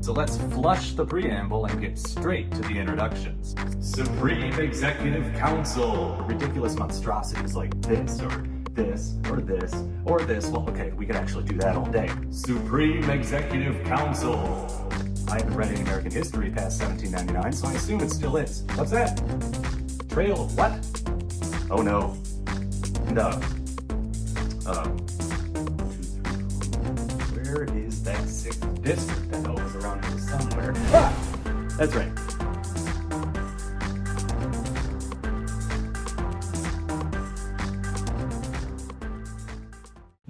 So let's flush the preamble and get straight to the introductions. Supreme Executive Council. Ridiculous monstrosities like this, or this, or this, or this. Well, okay, we could actually do that all day. Supreme Executive Council. I haven't read any American history past 1799, so I assume it still is. What's that? Trail of what? Oh no. No. 1, 2, 3, 4. Where is that 6th district? I know it was around here somewhere. Ah! That's right.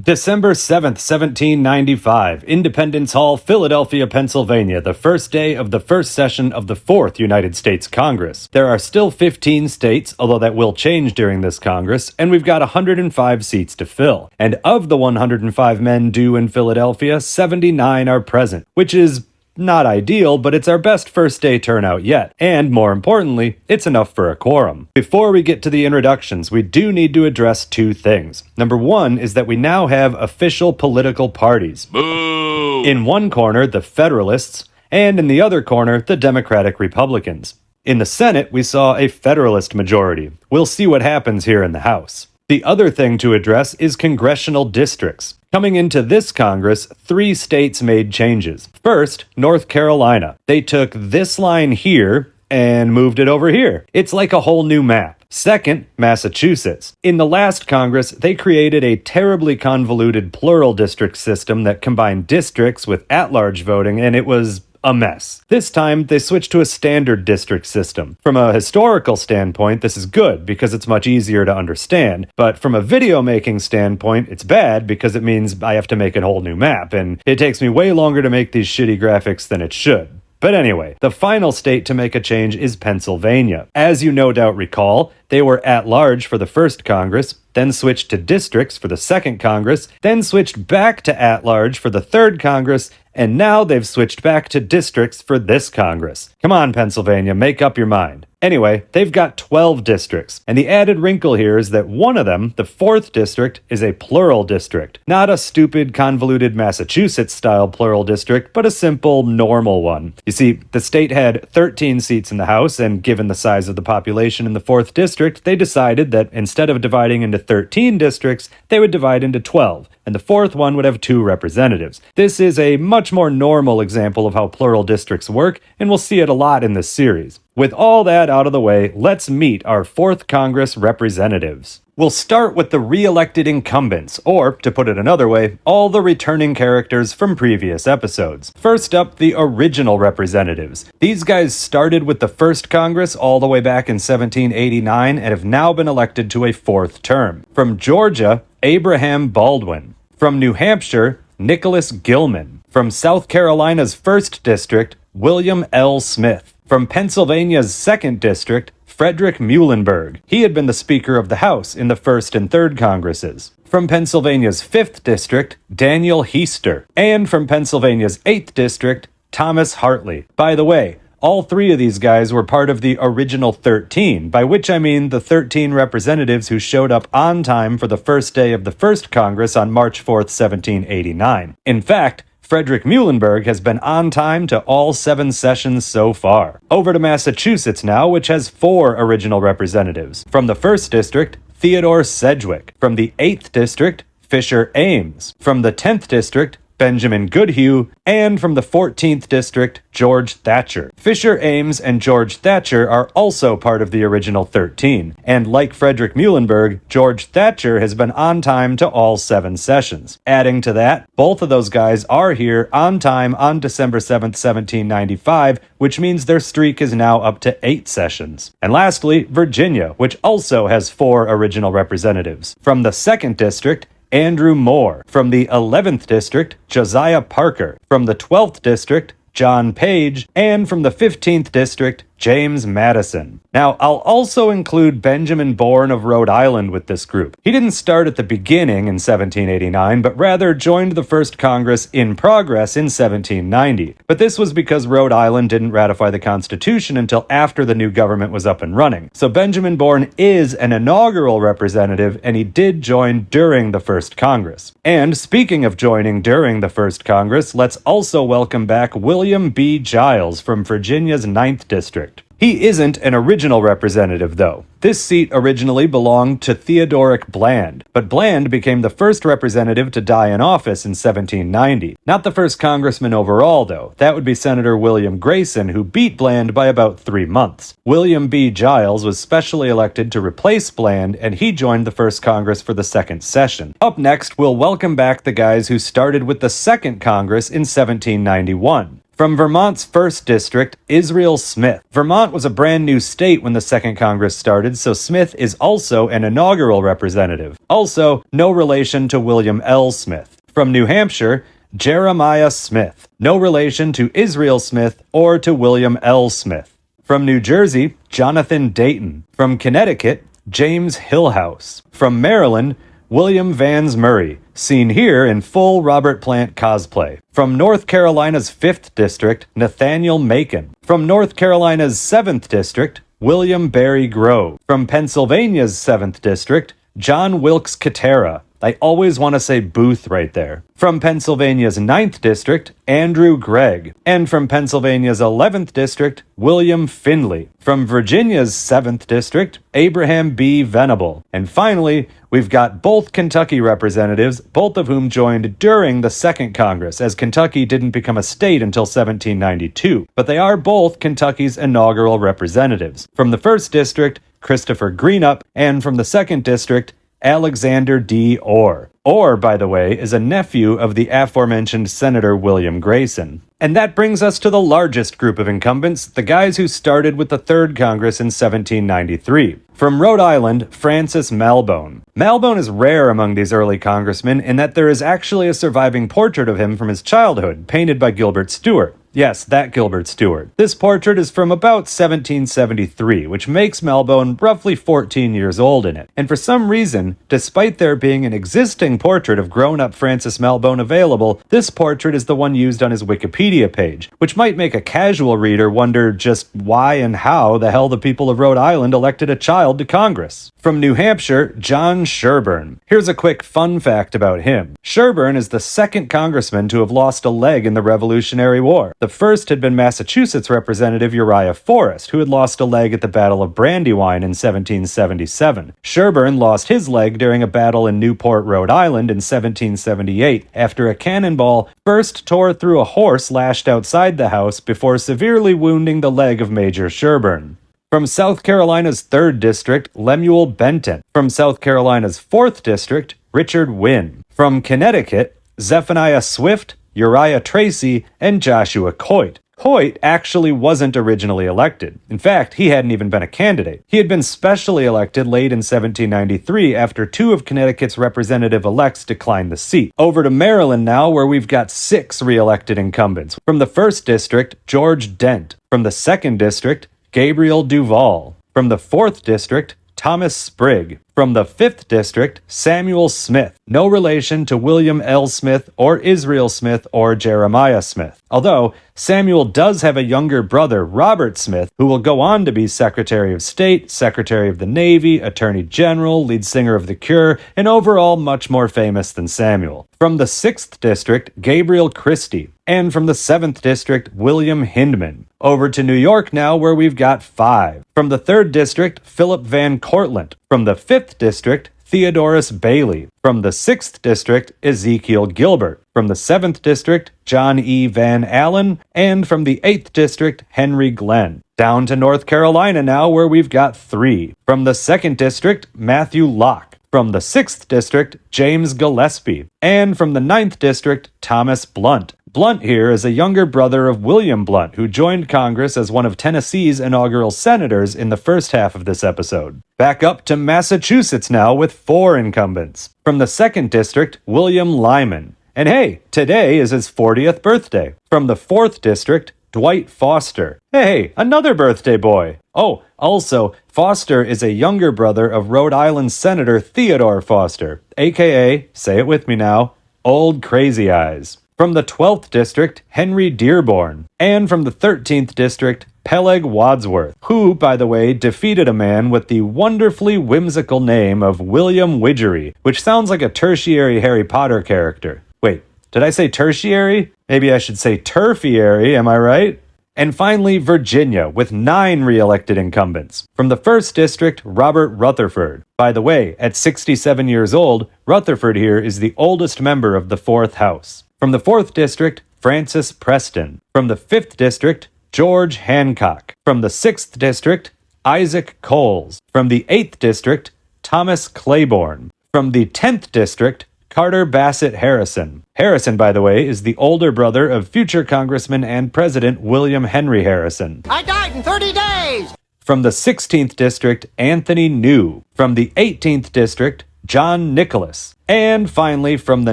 December 7th, 1795, Independence Hall, Philadelphia, Pennsylvania, the first day of the first session of the 4th United States Congress. There are still 15 states, although that will change during this Congress, and we've got 105 seats to fill. And of the 105 men due in Philadelphia, 79 are present, which is not ideal, but it's our best first day turnout yet. And more importantly, it's enough for a quorum. Before we get to the introductions, we do need to address two things. Number one is that we now have official political parties. Boo! In one corner, the Federalists, and in the other corner, the Democratic Republicans. In the Senate, we saw a Federalist majority. We'll see what happens here in the House. The other thing to address is congressional districts. Coming into this Congress, 3 states made changes. First, North Carolina. They took this line here and moved it over here. It's like a whole new map. Second, Massachusetts. In the last Congress, they created a terribly convoluted plural district system that combined districts with at-large voting, and it was a mess. This time, they switched to a standard district system. From a historical standpoint, this is good because it's much easier to understand, but from a video making standpoint, it's bad because it means I have to make a whole new map, and it takes me way longer to make these shitty graphics than it should. But anyway, the final state to make a change is Pennsylvania. As you no doubt recall, they were at large for the first Congress, then switched to districts for the second Congress, then switched back to at large for the third Congress, and now they've switched back to districts for this Congress. Come on, Pennsylvania, make up your mind. Anyway, they've got 12 districts, and the added wrinkle here is that one of them, the 4th district, is a plural district. Not a stupid, convoluted Massachusetts-style plural district, but a simple, normal one. You see, the state had 13 seats in the House, and given the size of the population in the 4th district, they decided that instead of dividing into 13 districts, they would divide into 12, and the 4th one would have 2 representatives. This is a much more normal example of how plural districts work, and we'll see it a lot in this series. With all that out of the way, let's meet our 4th Congress representatives. We'll start with the re-elected incumbents, or, to put it another way, all the returning characters from previous episodes. First up, the original representatives. These guys started with the first Congress all the way back in 1789 and have now been elected to a 4th term. From Georgia, Abraham Baldwin. From New Hampshire, Nicholas Gilman. From South Carolina's 1st District, William L. Smith. From Pennsylvania's 2nd District, Frederick Muhlenberg. He had been the Speaker of the House in the 1st and 3rd Congresses. From Pennsylvania's 5th District, Daniel Heister. And from Pennsylvania's 8th District, Thomas Hartley. By the way, all 3 of these guys were part of the original 13, by which I mean the 13 representatives who showed up on time for the first day of the first Congress on March 4th, 1789. In fact, Frederick Muhlenberg has been on time to all 7 sessions so far. Over to Massachusetts now, which has 4 original representatives. From the 1st District, Theodore Sedgwick. From the 8th District, Fisher Ames. From the 10th District, Benjamin Goodhue, and from the 14th District, George Thatcher. Fisher Ames and George Thatcher are also part of the original 13, and like Frederick Muhlenberg, George Thatcher has been on time to all 7 sessions. Adding to that, both of those guys are here on time on December 7th, 1795, which means their streak is now up to 8 sessions. And lastly, Virginia, which also has 4 original representatives. From the 2nd District, Andrew Moore. From the 11th District, Josiah Parker. From the 12th District, John Page. And from the 15th District, James Madison. Now, I'll also include Benjamin Bourne of Rhode Island with this group. He didn't start at the beginning in 1789, but rather joined the first Congress in progress in 1790. But this was because Rhode Island didn't ratify the Constitution until after the new government was up and running. So Benjamin Bourne is an inaugural representative, and he did join during the first Congress. And speaking of joining during the first Congress, let's also welcome back William B. Giles from Virginia's 9th District. He isn't an original representative, though. This seat originally belonged to Theodoric Bland, but Bland became the first representative to die in office in 1790. Not the first congressman overall, though. That would be Senator William Grayson, who beat Bland by about 3 months. William B. Giles was specially elected to replace Bland, and he joined the first Congress for the second session. Up next, we'll welcome back the guys who started with the second Congress in 1791. From Vermont's 1st District, Israel Smith. Vermont was a brand new state when the Second Congress started, so Smith is also an inaugural representative. Also, no relation to William L. Smith. From New Hampshire, Jeremiah Smith. No relation to Israel Smith or to William L. Smith. From New Jersey, Jonathan Dayton. From Connecticut, James Hillhouse. From Maryland, William Vans Murray, seen here in full Robert Plant cosplay. From North Carolina's 5th District, Nathaniel Macon. From North Carolina's 7th District, William Barry Grove. From Pennsylvania's 7th District, John Wilkes Katera. I always want to say Booth right there. From Pennsylvania's 9th District, Andrew Gregg. And from Pennsylvania's 11th District, William Findley. From Virginia's 7th District, Abraham B. Venable. And finally, we've got both Kentucky representatives, both of whom joined during the Second Congress, as Kentucky didn't become a state until 1792. But they are both Kentucky's inaugural representatives. From the 1st District, Christopher Greenup, and from the 2nd District, Alexander D. Orr. Orr, by the way, is a nephew of the aforementioned Senator William Grayson. And that brings us to the largest group of incumbents, the guys who started with the Third Congress in 1793. From Rhode Island, Francis Malbone. Malbone is rare among these early congressmen in that there is actually a surviving portrait of him from his childhood, painted by Gilbert Stuart. Yes, that Gilbert Stuart. This portrait is from about 1773, which makes Malbone roughly 14 years old in it. And for some reason, despite there being an existing portrait of grown-up Francis Malbone available, this portrait is the one used on his Wikipedia page, which might make a casual reader wonder just why and how the hell the people of Rhode Island elected a child to Congress. From New Hampshire, John Sherburne. Here's a quick fun fact about him. Sherburne is the second congressman to have lost a leg in the Revolutionary War. The first had been Massachusetts Representative Uriah Forrest, who had lost a leg at the Battle of Brandywine in 1777. Sherburne lost his leg during a battle in Newport, Rhode Island in 1778, after a cannonball first tore through a horse lashed outside the house before severely wounding the leg of Major Sherburne. From South Carolina's 3rd District, Lemuel Benton. From South Carolina's 4th District, Richard Wynne. From Connecticut, Zephaniah Swift, Uriah Tracy, and Joshua Coit. Coit actually wasn't originally elected. In fact, he hadn't even been a candidate. He had been specially elected late in 1793 after 2 of Connecticut's representative-elects declined the seat. Over to Maryland now, where we've got 6 re-elected incumbents. From the 1st District, George Dent. From the 2nd District, Gabriel Duval. From the 4th District, Thomas Sprigg. From the 5th District, Samuel Smith. No relation to William L. Smith or Israel Smith or Jeremiah Smith. Although, Samuel does have a younger brother, Robert Smith, who will go on to be Secretary of State, Secretary of the Navy, Attorney General, lead singer of The Cure, and overall much more famous than Samuel. From the 6th District, Gabriel Christie. And from the 7th District, William Hindman. Over to New York now, where we've got 5. From the 3rd District, Philip Van Cortlandt. From the 5th District, Theodorus Bailey. From the 6th District, Ezekiel Gilbert. From the 7th District, John E. Van Allen. And from the 8th District, Henry Glenn. Down to North Carolina now, where we've got 3. From the 2nd District, Matthew Locke. From the 6th District, James Gillespie. And from the 9th District, Thomas Blunt. Blunt here is a younger brother of William Blunt, who joined Congress as one of Tennessee's inaugural senators in the first half of this episode. Back up to Massachusetts now with 4 incumbents. From the 2nd District, William Lyman. And hey, today is his 40th birthday. From the 4th District, Dwight Foster. Hey, another birthday boy. Oh, also, Foster is a younger brother of Rhode Island Senator Theodore Foster, aka, say it with me now, Old Crazy Eyes. From the 12th District, Henry Dearborn. And from the 13th District, Peleg Wadsworth, who, by the way, defeated a man with the wonderfully whimsical name of William Widgery, which sounds like a tertiary Harry Potter character. Wait, did I say tertiary? Maybe I should say tertiary, am I right? And finally, Virginia, with 9 re-elected incumbents. From the 1st District, Robert Rutherford. By the way, at 67 years old, Rutherford here is the oldest member of the 4th House. From the 4th District, Francis Preston. From the 5th District, George Hancock. From the 6th District, Isaac Coles. From the 8th District, Thomas Claiborne. From the 10th District, Carter Bassett Harrison. Harrison, by the way, is the older brother of future Congressman and President William Henry Harrison. I died in 30 days! From the 16th District, Anthony New. From the 18th District, John Nicholas. And finally, from the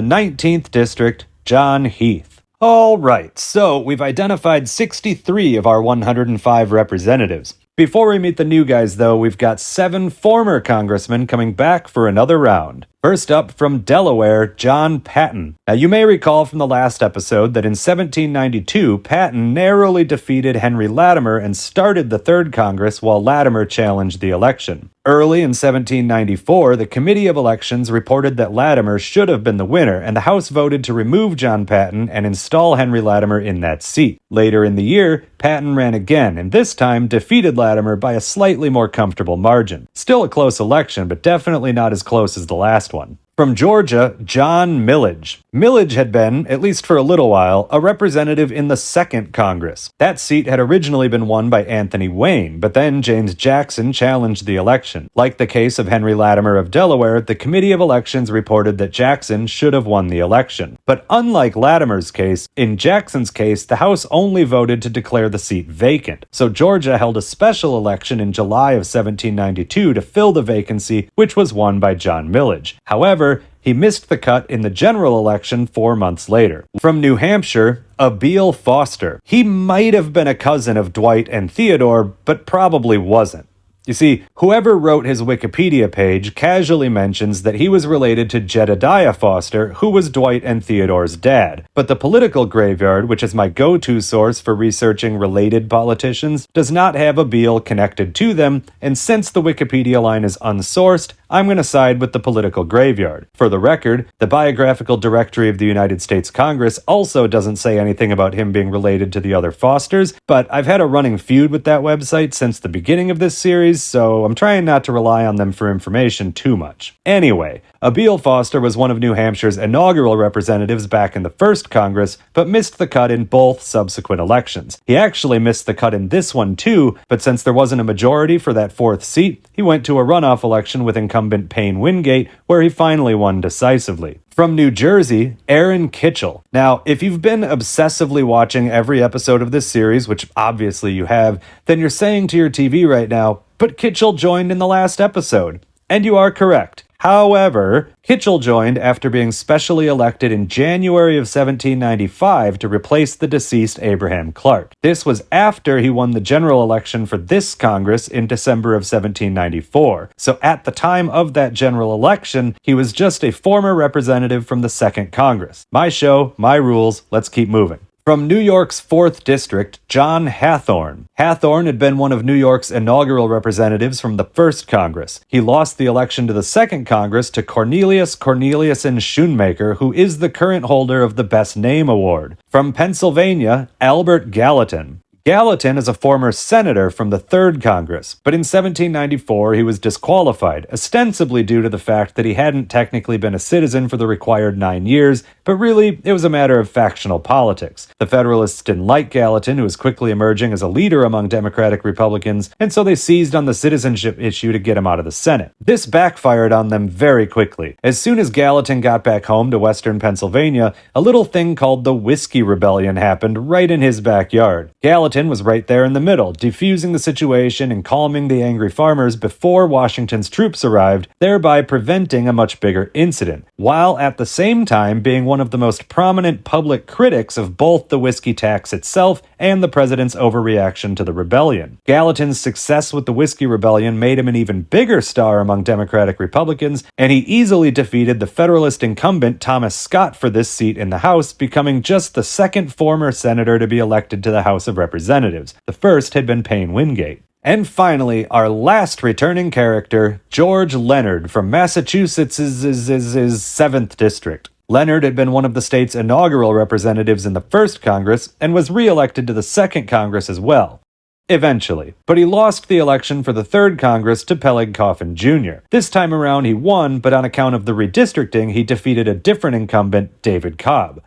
19th District, John Heath. All right, so we've identified 63 of our 105 representatives. Before we meet the new guys, though, we've got 7 former congressmen coming back for another round. First up, from Delaware, John Patton. Now, you may recall from the last episode that in 1792, Patton narrowly defeated Henry Latimer and started the Third Congress while Latimer challenged the election. Early in 1794, the Committee of Elections reported that Latimer should have been the winner, and the House voted to remove John Patton and install Henry Latimer in that seat. Later in the year, Patton ran again, and this time defeated Latimer by a slightly more comfortable margin. Still a close election, but definitely not as close as the last one. From Georgia, John Millage. Millage had been, at least for a little while, a representative in the Second Congress. That seat had originally been won by Anthony Wayne, but then James Jackson challenged the election. Like the case of Henry Latimer of Delaware, the Committee of Elections reported that Jackson should have won the election. But unlike Latimer's case, in Jackson's case, the House only voted to declare the seat vacant. So Georgia held a special election in July of 1792 to fill the vacancy, which was won by John Millage. However, he missed the cut in the general election 4 months later. From New Hampshire, Abiel Foster. He might have been a cousin of Dwight and Theodore, but probably wasn't. You see, whoever wrote his Wikipedia page casually mentions that he was related to Jedediah Foster, who was Dwight and Theodore's dad. But the Political Graveyard, which is my go-to source for researching related politicians, does not have Abiel connected to them, and since the Wikipedia line is unsourced, I'm going to side with the Political Graveyard. For the record, the Biographical Directory of the United States Congress also doesn't say anything about him being related to the other Fosters, but I've had a running feud with that website since the beginning of this series, so I'm trying not to rely on them for information too much. Anyway, Abiel Foster was one of New Hampshire's inaugural representatives back in the first Congress, but missed the cut in both subsequent elections. He actually missed the cut in this one too, but since there wasn't a majority for that 4th seat, he went to a runoff election with incumbent Payne Wingate, where he finally won decisively. From New Jersey, Aaron Kitchell. Now, if you've been obsessively watching every episode of this series, which obviously you have, then you're saying to your TV right now, but Kitchell joined in the last episode. And you are correct. However, Kitchell joined after being specially elected in January of 1795 to replace the deceased Abraham Clark. This was after he won the general election for this Congress in December of 1794. So at the time of that general election, he was just a former representative from the Second Congress. My show, my rules, let's keep moving. From New York's 4th District, John Hathorne. Hathorne had been one of New York's inaugural representatives from the First Congress. He lost the election to the Second Congress to Cornelius Corneliuson Schoonmaker, who is the current holder of the Best Name Award. From Pennsylvania, Albert Gallatin. Gallatin is a former senator from the Third Congress, but in 1794 he was disqualified, ostensibly due to the fact that he hadn't technically been a citizen for the required 9 years, but really it was a matter of factional politics. The Federalists didn't like Gallatin, who was quickly emerging as a leader among Democratic Republicans, and so they seized on the citizenship issue to get him out of the Senate. This backfired on them very quickly. As soon as Gallatin got back home to western Pennsylvania, a little thing called the Whiskey Rebellion happened right in his backyard. Gallatin Gallatin was right there in the middle, defusing the situation and calming the angry farmers before Washington's troops arrived, thereby preventing a much bigger incident, while at the same time being one of the most prominent public critics of both the whiskey tax itself and the president's overreaction to the rebellion. Gallatin's success with the Whiskey Rebellion made him an even bigger star among Democratic Republicans, and he easily defeated the Federalist incumbent Thomas Scott for this seat in the House, becoming just the second former senator to be elected to the House of Representatives. The first had been Payne Wingate. And finally, our last returning character, George Leonard from Massachusetts' 7th District. Leonard had been one of the state's inaugural representatives in the first Congress and was re-elected to the second Congress as well. Eventually, but he lost the election for the third Congress to Peleg Coffin Jr. This time around he won, but on account of the redistricting, he defeated a different incumbent, David Cobb.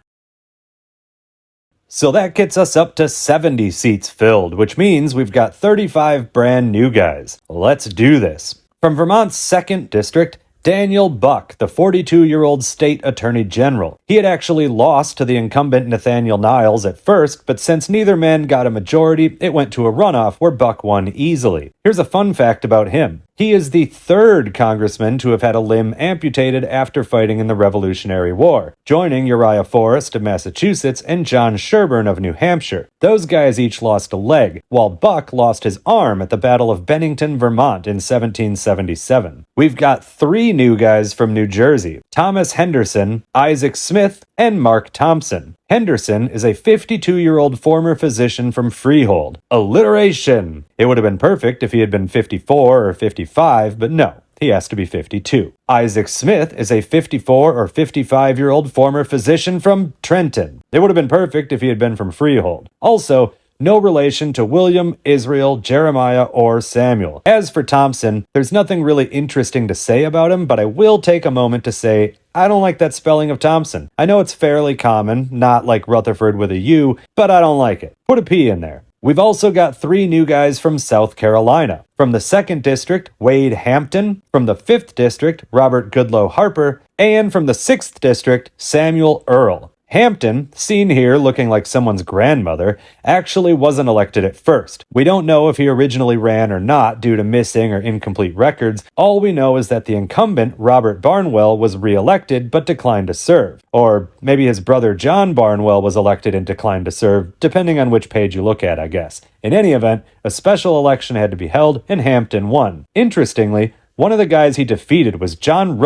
So that gets us up to 70 seats filled, which means we've got 35 brand new guys. Let's do this. From Vermont's 2nd District, Daniel Buck, the 42-year-old state attorney general. He had actually lost to the incumbent Nathaniel Niles at first, but since neither man got a majority, it went to a runoff where Buck won easily. Here's a fun fact about him. He is the third congressman to have had a limb amputated after fighting in the Revolutionary War, joining Uriah Forrest of Massachusetts and John Sherburne of New Hampshire. Those guys each lost a leg, while Buck lost his arm at the Battle of Bennington, Vermont in 1777. We've got 3 new guys from New Jersey: Thomas Henderson, Isaac Smith, and Mark Thompson. Henderson is a 52-year-old former physician from Freehold. Alliteration! It would have been perfect if he had been 54 or 55, but no, he has to be 52. Isaac Smith is a 54 or 55-year-old former physician from Trenton. It would have been perfect if he had been from Freehold. Also, no relation to William, Israel, Jeremiah, or Samuel. As for Thompson, there's nothing really interesting to say about him, but I will take a moment to say I don't like that spelling of Thompson. I know it's fairly common, not like Rutherford with a U, but I don't like it. Put a P in there. We've also got 3 new guys from South Carolina. From the 2nd District, Wade Hampton. From the 5th District, Robert Goodloe Harper. And from the 6th District, Samuel Earle. Hampton, seen here looking like someone's grandmother, actually wasn't elected at first. We don't know if he originally ran or not due to missing or incomplete records. All we know is that the incumbent, Robert Barnwell, was re-elected but declined to serve. Or maybe his brother John Barnwell was elected and declined to serve, depending on which page you look at, I guess. In any event, a special election had to be held and Hampton won. Interestingly, one of the guys he defeated was John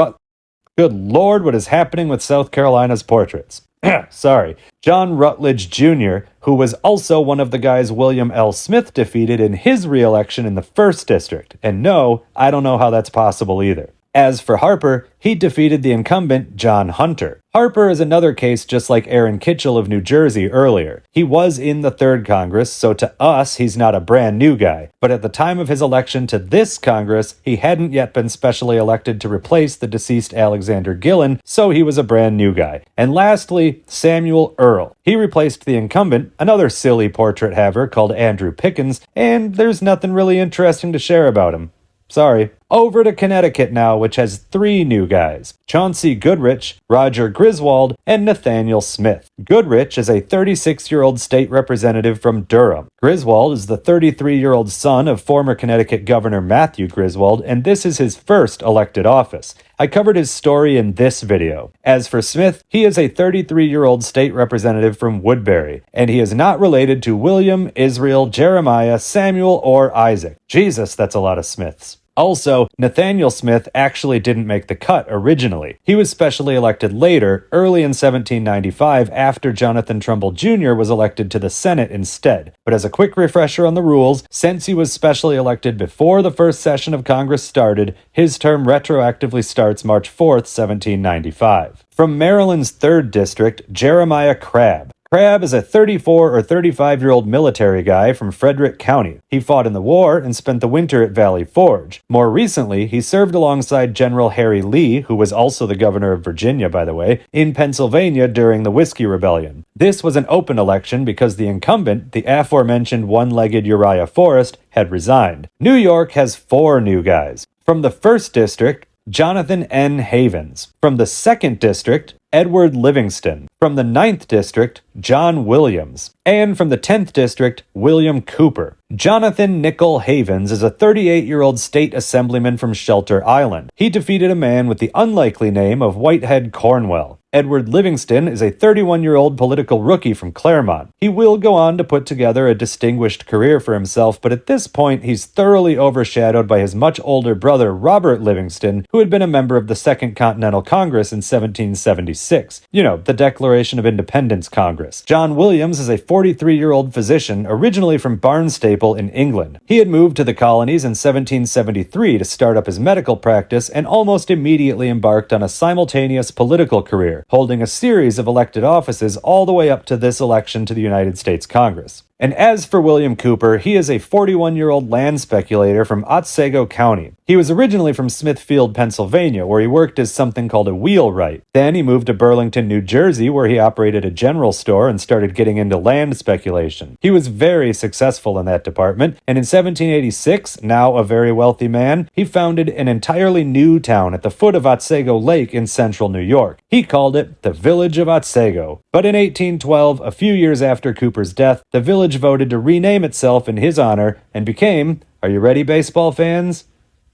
Good Lord, what is happening with South Carolina's portraits? John Rutledge Jr., who was also one of the guys William L. Smith defeated in his re-election in the 1st District. And no, I don't know how that's possible either. As for Harper, he defeated the incumbent John Hunter. Harper is another case just like Aaron Kitchell of New Jersey earlier. He was in the 3rd Congress, so to us, he's not a brand new guy. But at the time of his election to this Congress, he hadn't yet been specially elected to replace the deceased Alexander Gillen, so he was a brand new guy. And lastly, Samuel Earle. He replaced the incumbent, another silly portrait haver called Andrew Pickens, and there's nothing really interesting to share about him. Sorry. Over to Connecticut now, which has 3 new guys: Chauncey Goodrich, Roger Griswold, and Nathaniel Smith. Goodrich is a 36-year-old state representative from Durham. Griswold is the 33-year-old son of former Connecticut Governor Matthew Griswold, and this is his first elected office. I covered his story in this video. As for Smith, he is a 33-year-old state representative from Woodbury, and he is not related to William, Israel, Jeremiah, Samuel, or Isaac. Jesus, that's a lot of Smiths. Also, Nathaniel Smith actually didn't make the cut originally. He was specially elected later, early in 1795, after Jonathan Trumbull Jr. was elected to the Senate instead. But as a quick refresher on the rules, since he was specially elected before the first session of Congress started, his term retroactively starts March 4th, 1795. From Maryland's 3rd District, Jeremiah Crabb. Crabb is a 34 or 35-year-old military guy from Frederick County. He fought in the war and spent the winter at Valley Forge. More recently, he served alongside General Harry Lee, who was also the governor of Virginia, by the way, in Pennsylvania during the Whiskey Rebellion. This was an open election because the incumbent, the aforementioned one-legged Uriah Forrest, had resigned. New York has 4 new guys. From the 1st District, Jonathan N. Havens. From the 2nd District, Edward Livingston. From the 9th District, John Williams. And from the 10th District, William Cooper. Jonathan Nickel Havens is a 38-year-old state assemblyman from Shelter Island. He defeated a man with the unlikely name of Whitehead Cornwell. Edward Livingston is a 31-year-old political rookie from Claremont. He will go on to put together a distinguished career for himself, but at this point he's thoroughly overshadowed by his much older brother Robert Livingston, who had been a member of the Second Continental Congress in 1776. You know, the Declaration of Independence Congress. John Williams is a 43-year-old physician originally from Barnstaple in England. He had moved to the colonies in 1773 to start up his medical practice and almost immediately embarked on a simultaneous political career, holding a series of elected offices all the way up to this election to the United States Congress. And as for William Cooper, he is a 41-year-old land speculator from Otsego County. He was originally from Smithfield, Pennsylvania, where he worked as something called a wheelwright. Then he moved to Burlington, New Jersey, where he operated a general store and started getting into land speculation. He was very successful in that department, and in 1786, now a very wealthy man, he founded an entirely new town at the foot of Otsego Lake in central New York. He called it the Village of Otsego. But in 1812, a few years after Cooper's death, the village voted to rename itself in his honor and became, are you ready, baseball fans?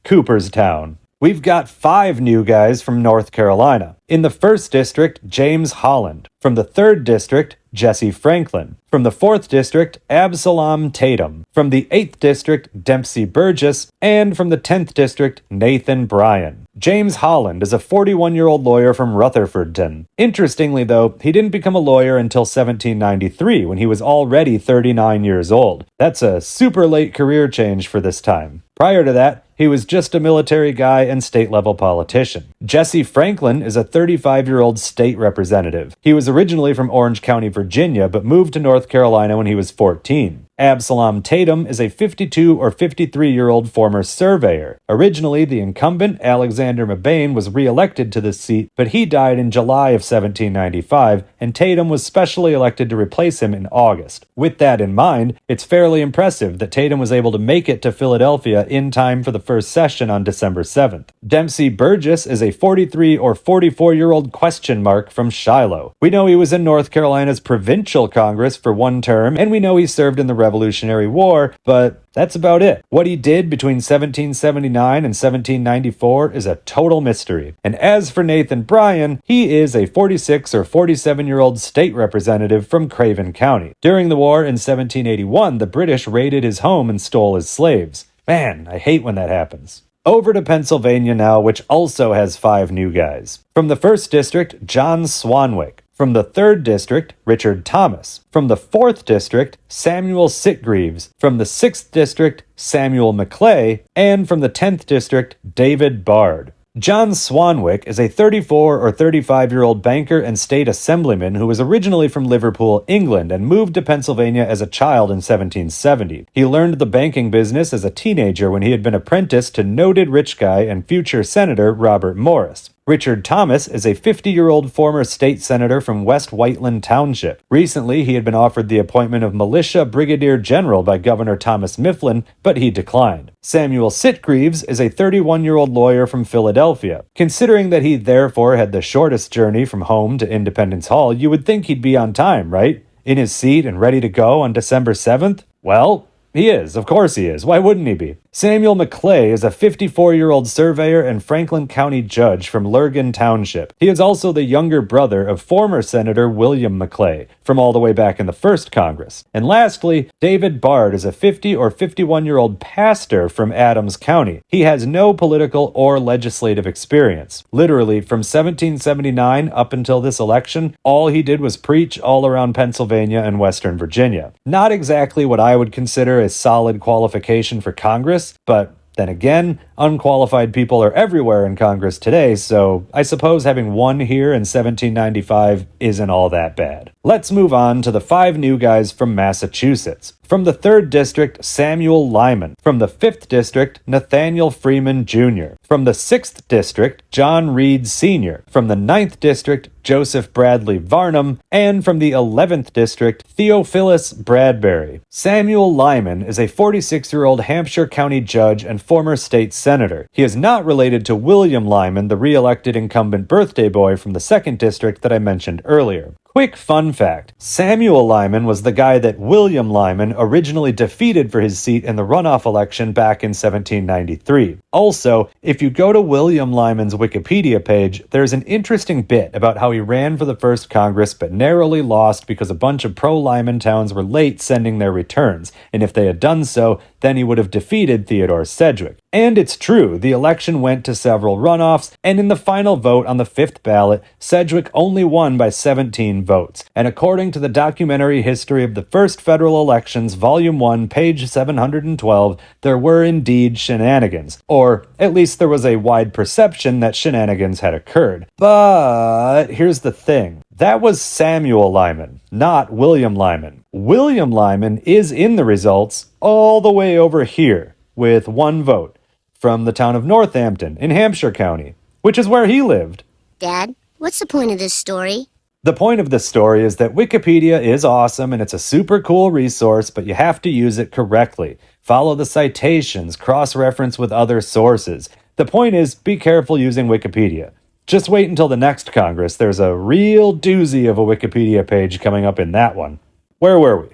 Cooperstown. We've got 5 new guys from North Carolina. In the 1st District, James Holland. From the 3rd District, Jesse Franklin. From the 4th District, Absalom Tatum. From the 8th District, Dempsey Burgess. And from the 10th District, Nathan Bryan. James Holland is a 41-year-old lawyer from Rutherfordton. Interestingly, though, he didn't become a lawyer until 1793, when he was already 39 years old. That's a super late career change for this time. Prior to that, he was just a military guy and state-level politician. Jesse Franklin is a 35-year-old state representative. He was originally from Orange County, Virginia, but moved to North Carolina when he was 14. Absalom Tatum is a 52 or 53-year-old former surveyor. Originally, the incumbent, Alexander Mabane, was re-elected to this seat, but he died in July of 1795, and Tatum was specially elected to replace him in August. With that in mind, it's fairly impressive that Tatum was able to make it to Philadelphia in time for the first session on December 7th. Dempsey Burgess is a 43 or 44-year-old question mark from Shiloh. We know he was in North Carolina's Provincial Congress for one term, and we know he served in the Revolutionary War, but that's about it. What he did between 1779 and 1794 is a total mystery. And as for Nathan Bryan, he is a 46 or 47-year-old state representative from Craven County. During the war in 1781, the British raided his home and stole his slaves. Man, I hate when that happens. Over to Pennsylvania now, which also has 5 new guys. From the 1st District, John Swanwick. From the 3rd District, Richard Thomas. From the 4th District, Samuel Sitgreaves. From the 6th District, Samuel McClay. And from the 10th District, David Bard. John Swanwick is a 34 or 35-year-old banker and state assemblyman who was originally from Liverpool, England, and moved to Pennsylvania as a child in 1770. He learned the banking business as a teenager when he had been apprenticed to noted rich guy and future Senator Robert Morris. Richard Thomas is a 50-year-old former state senator from West Whiteland Township. Recently, he had been offered the appointment of militia brigadier general by Governor Thomas Mifflin, but he declined. Samuel Sitgreaves is a 31-year-old lawyer from Philadelphia. Considering that he therefore had the shortest journey from home to Independence Hall, you would think he'd be on time, right? In his seat and ready to go on December 7th? Well, he is. Of course he is. Why wouldn't he be? Samuel McClay is a 54-year-old surveyor and Franklin County judge from Lurgan Township. He is also the younger brother of former Senator William McClay, from all the way back in the first Congress. And lastly, David Bard is a 50 or 51-year-old pastor from Adams County. He has no political or legislative experience. Literally, from 1779 up until this election, all he did was preach all around Pennsylvania and Western Virginia. Not exactly what I would consider a solid qualification for Congress, but then again, unqualified people are everywhere in Congress today, so I suppose having one here in 1795 isn't all that bad. Let's move on to the 5 new guys from Massachusetts. From the 3rd District, Samuel Lyman. From the 5th District, Nathaniel Freeman Jr. From the 6th District, John Reed Sr. From the 9th District, Joseph Bradley Varnum, and from the 11th District, Theophilus Bradbury. Samuel Lyman is a 46-year-old Hampshire County judge and former state senator. He is not related to William Lyman, the re-elected incumbent birthday boy from the 2nd District that I mentioned earlier. Quick fun fact, Samuel Lyman was the guy that William Lyman originally defeated for his seat in the runoff election back in 1793. Also, if you go to William Lyman's Wikipedia page, there's an interesting bit about how he ran for the first Congress but narrowly lost because a bunch of pro-Lyman towns were late sending their returns, and if they had done so, then he would have defeated Theodore Sedgwick. And it's true, the election went to several runoffs, and in the final vote on the 5th ballot, Sedgwick only won by 17 votes. And according to the documentary History of the First Federal Elections, Volume 1, page 712, there were indeed shenanigans. Or, at least there was a wide perception that shenanigans had occurred. But here's the thing. That was Samuel Lyman, not William Lyman. William Lyman is in the results all the way over here, with 1 vote, from the town of Northampton in Hampshire County, which is where he lived. Dad, what's the point of this story? The point of this story is that Wikipedia is awesome and it's a super cool resource, but you have to use it correctly. Follow the citations, cross-reference with other sources. The point is, be careful using Wikipedia. Just wait until the next Congress. There's a real doozy of a Wikipedia page coming up in that one. Where were we?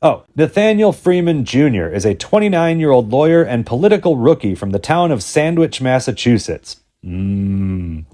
Oh, Nathaniel Freeman Jr. is a 29-year-old lawyer and political rookie from the town of Sandwich, Massachusetts.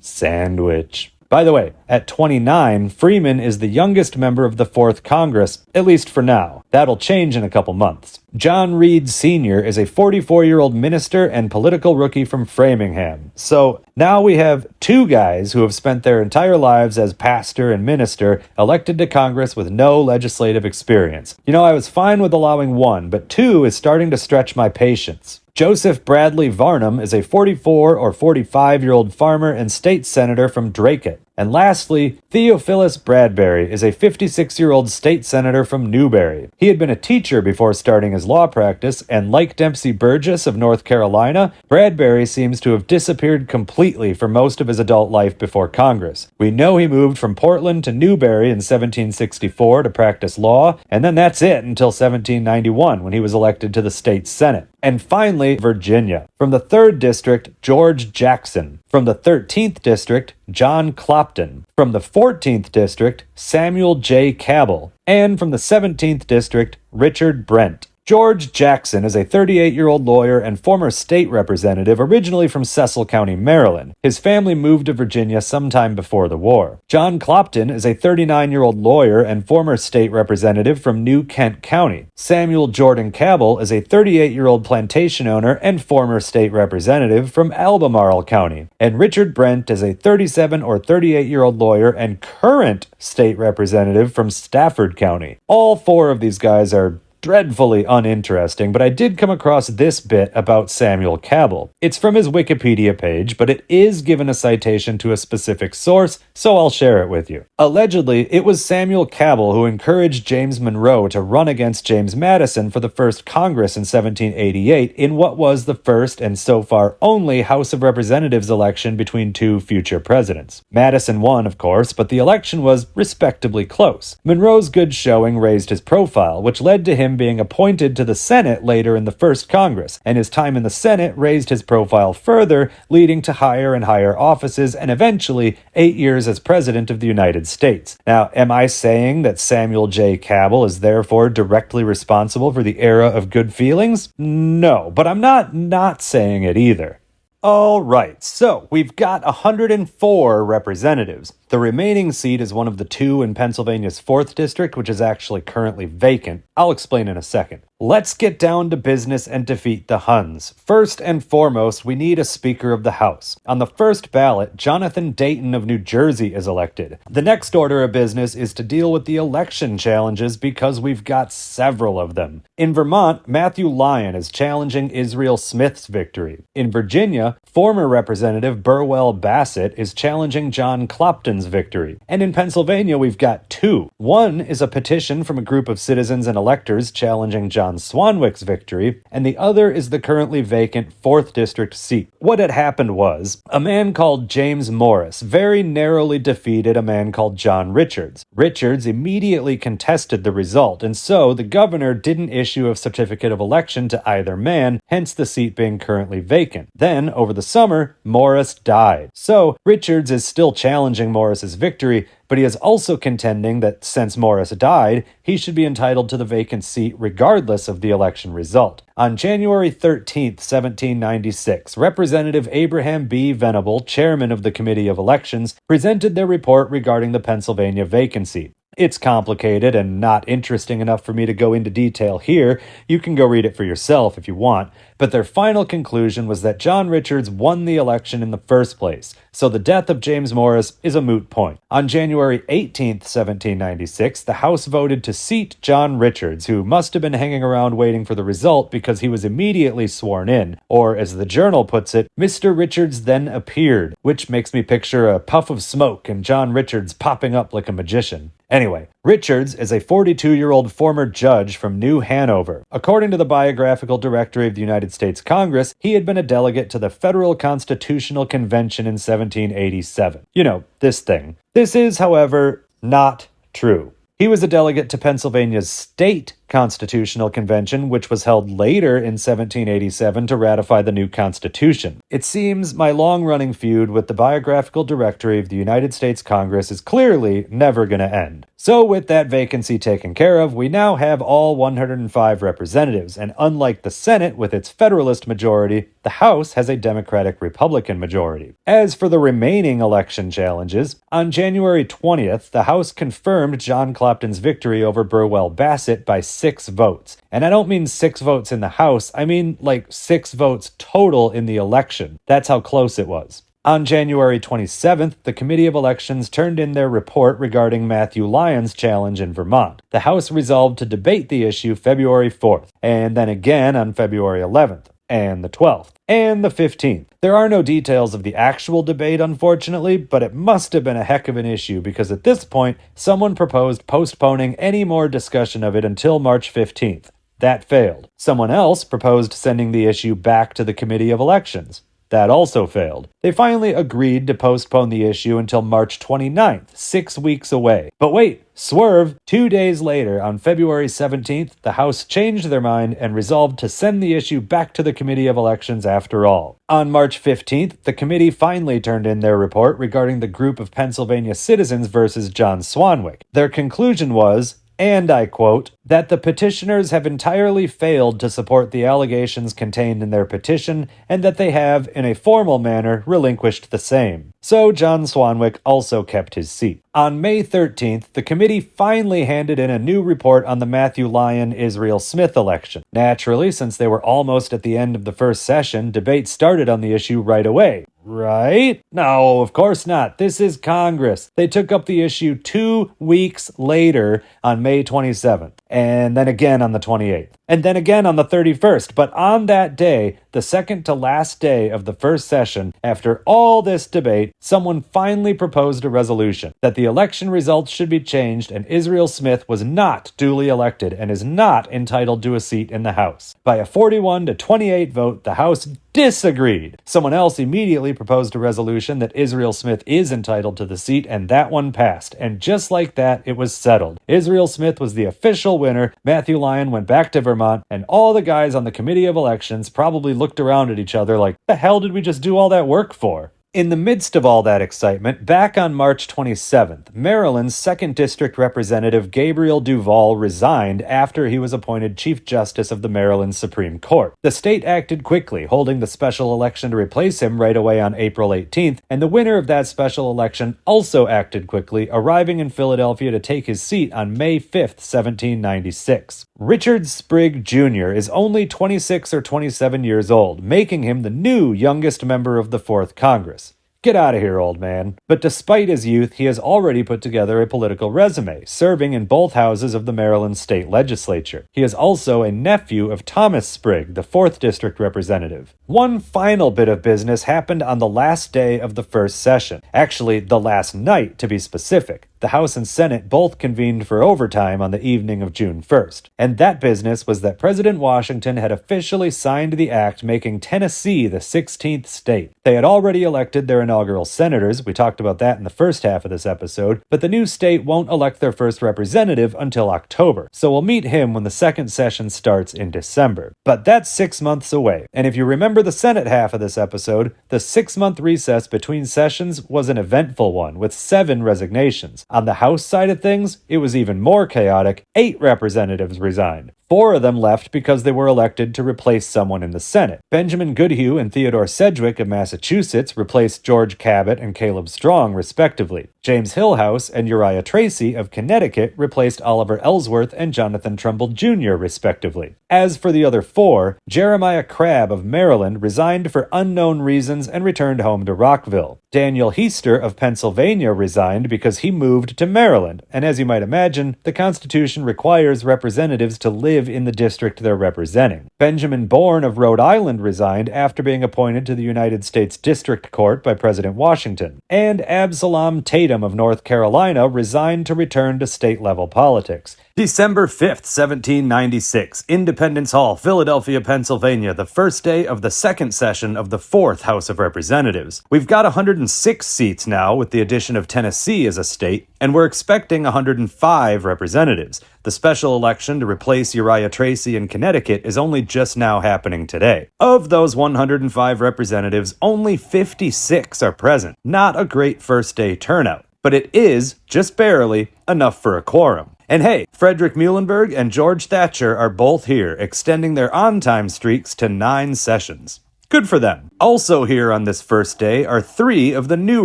Sandwich. By the way, at 29, Freeman is the youngest member of the 4th Congress, at least for now. That'll change in a couple months. John Reed Sr. is a 44-year-old minister and political rookie from Framingham. So now we have 2 guys who have spent their entire lives as pastor and minister elected to Congress with no legislative experience. You know, I was fine with allowing 1, but 2 is starting to stretch my patience. Joseph Bradley Varnum is a 44 or 45-year-old farmer and state senator from Dracut. And lastly, Theophilus Bradbury is a 56-year-old state senator from Newberry. He had been a teacher before starting his law practice, and like Dempsey Burgess of North Carolina, Bradbury seems to have disappeared completely for most of his adult life before Congress. We know he moved from Portland to Newberry in 1764 to practice law, and then that's it until 1791 when he was elected to the state Senate. And finally, Virginia. From the 3rd District, George Jackson. From the 13th District, John Clopton. From the 14th District, Samuel J. Cabell. And from the 17th District, Richard Brent. George Jackson is a 38-year-old lawyer and former state representative originally from Cecil County, Maryland. His family moved to Virginia sometime before the war. John Clopton is a 39-year-old lawyer and former state representative from New Kent County. Samuel Jordan Cabell is a 38-year-old plantation owner and former state representative from Albemarle County. And Richard Brent is a 37 or 38-year-old lawyer and current state representative from Stafford County. All 4 of these guys are dreadfully uninteresting, but I did come across this bit about Samuel Cabell. It's from his Wikipedia page, but it is given a citation to a specific source, so I'll share it with you. Allegedly, it was Samuel Cabell who encouraged James Monroe to run against James Madison for the first Congress in 1788 in what was the first and so far only House of Representatives election between 2 future presidents. Madison won, of course, but the election was respectably close. Monroe's good showing raised his profile, which led to him being appointed to the Senate later in the first Congress, and his time in the Senate raised his profile further, leading to higher and higher offices and eventually 8 years as President of the United States. Now, am I saying that Samuel J. Cabell is therefore directly responsible for the era of good feelings? No, but I'm not saying it either. All right, so we've got 104 representatives. The remaining seat is one of the 2 in Pennsylvania's 4th District, which is actually currently vacant. I'll explain in a second. Let's get down to business and defeat the Huns. First and foremost, we need a Speaker of the House. On the first ballot, Jonathan Dayton of New Jersey is elected. The next order of business is to deal with the election challenges because we've got several of them. In Vermont, Matthew Lyon is challenging Israel Smith's victory. In Virginia, former Representative Burwell Bassett is challenging John Clopton's Clapton's victory. And in Pennsylvania, we've got two. One is a petition from a group of citizens and electors challenging John Swanwick's victory, and the other is the currently vacant 4th District seat. What had happened was, a man called James Morris very narrowly defeated a man called John Richards. Richards immediately contested the result, and so the governor didn't issue a certificate of election to either man, hence the seat being currently vacant. Then, over the summer, Morris died. So, Richards is still challenging Morris's victory, but he is also contending that since Morris died, he should be entitled to the vacant seat regardless of the election result. On January 13, 1796, Representative Abraham B. Venable, chairman of the Committee of Elections, presented their report regarding the Pennsylvania vacancy. It's complicated and not interesting enough for me to go into detail here. You can go read it for yourself if you want. But their final conclusion was that John Richards won the election in the first place, so the death of James Morris is a moot point. On January 18, 1796, the House voted to seat John Richards, who must have been hanging around waiting for the result because he was immediately sworn in, or as the Journal puts it, Mr. Richards then appeared, which makes me picture a puff of smoke and John Richards popping up like a magician. Anyway, Richards is a 42-year-old former judge from New Hanover. According to the Biographical Directory of the United States Congress, he had been a delegate to the Federal Constitutional Convention in 1787. You know, this thing. This is, however, not true. He was a delegate to Pennsylvania's State Constitutional Convention, which was held later in 1787 to ratify the new Constitution. It seems my long-running feud with the Biographical Directory of the United States Congress is clearly never going to end. So with that vacancy taken care of, we now have all 105 representatives, and unlike the Senate with its Federalist majority, the House has a Democratic-Republican majority. As for the remaining election challenges, on January 20th, the House confirmed John Clapton's victory over Burwell Bassett by 6 votes. And I don't mean 6 votes in the House, I mean like 6 votes total in the election. That's how close it was. On January 27th, the Committee of Elections turned in their report regarding Matthew Lyon's challenge in Vermont. The House resolved to debate the issue February 4th, and then again on February 11th, and the 12th, and the 15th. There are no details of the actual debate, unfortunately, but it must have been a heck of an issue because at this point, someone proposed postponing any more discussion of it until March 15th. That failed. Someone else proposed sending the issue back to the Committee of Elections. That also failed. They finally agreed to postpone the issue until March 29th, 6 weeks away. But wait, swerve! 2 days later, on February 17th, the House changed their mind and resolved to send the issue back to the Committee of Elections after all. On March 15th, the committee finally turned in their report regarding the group of Pennsylvania citizens versus John Swanwick. Their conclusion was, and I quote, that the petitioners have entirely failed to support the allegations contained in their petition and that they have, in a formal manner, relinquished the same. So John Swanwick also kept his seat. On May 13th, the committee finally handed in a new report on the Matthew Lyon Israel Smith election. Naturally, since they were almost at the end of the first session, debate started on the issue right away. Right? No, of course not. This is Congress. They took up the issue 2 weeks later on May 27th, and then again on the 28th, and then again on the 31st. But on that day, the second to last day of the first session, after all this debate, someone finally proposed a resolution that the election results should be changed and Israel Smith was not duly elected and is not entitled to a seat in the House. By a 41-28 vote, the House disagreed. Someone else immediately proposed a resolution that Israel Smith is entitled to the seat, and that one passed. And just like that, it was settled. Israel Smith was the official winner. Matthew Lyon went back to Vermont, and all the guys on the Committee of Elections probably looked around at each other like, the hell did we just do all that work for? In the midst of all that excitement, back on March 27th, Maryland's 2nd District Representative Gabriel Duval resigned after he was appointed Chief Justice of the Maryland Supreme Court. The state acted quickly, holding the special election to replace him right away on April 18th, and the winner of that special election also acted quickly, arriving in Philadelphia to take his seat on May 5th, 1796. Richard Sprigg Jr. is only 26 or 27 years old, making him the new youngest member of the 4th Congress. Get out of here, old man. But despite his youth, he has already put together a political resume, serving in both houses of the Maryland state legislature. He is also a nephew of Thomas Sprigg, the 4th District representative. One final bit of business happened on the last day of the first session. Actually, the last night, to be specific. The House and Senate both convened for overtime on the evening of June 1st. And that business was that President Washington had officially signed the act making Tennessee the 16th state. They had already elected their inaugural senators, we talked about that in the first half of this episode, but the new state won't elect their first representative until October, so we'll meet him when the second session starts in December. But that's 6 months away, and if you remember the Senate half of this episode, the 6-month recess between sessions was an eventful one, with 7 resignations. On the House side of things, it was even more chaotic. 8 representatives resigned. 4 of them left because they were elected to replace someone in the Senate. Benjamin Goodhue and Theodore Sedgwick of Massachusetts replaced George Cabot and Caleb Strong, respectively. James Hillhouse and Uriah Tracy of Connecticut replaced Oliver Ellsworth and Jonathan Trumbull Jr., respectively. As for the other 4, Jeremiah Crabb of Maryland resigned for unknown reasons and returned home to Rockville. Daniel Heister of Pennsylvania resigned because he moved to Maryland, and as you might imagine, the Constitution requires representatives to live in the district they're representing. Benjamin Bourne of Rhode Island resigned after being appointed to the United States District Court by President Washington. And Absalom Tatum of North Carolina resigned to return to state-level politics. December 5th, 1796, Independence Hall, Philadelphia, Pennsylvania, the first day of the second session of the 4th House of Representatives. We've got 106 seats now with the addition of Tennessee as a state, and we're expecting 105 representatives. The special election to replace Uriah Tracy in Connecticut is only just now happening today. Of those 105 representatives, only 56 are present. Not a great first day turnout, but it is, just barely, enough for a quorum. And hey, Frederick Muhlenberg and George Thatcher are both here, extending their on-time streaks to 9 sessions. Good for them. Also here on this first day are 3 of the new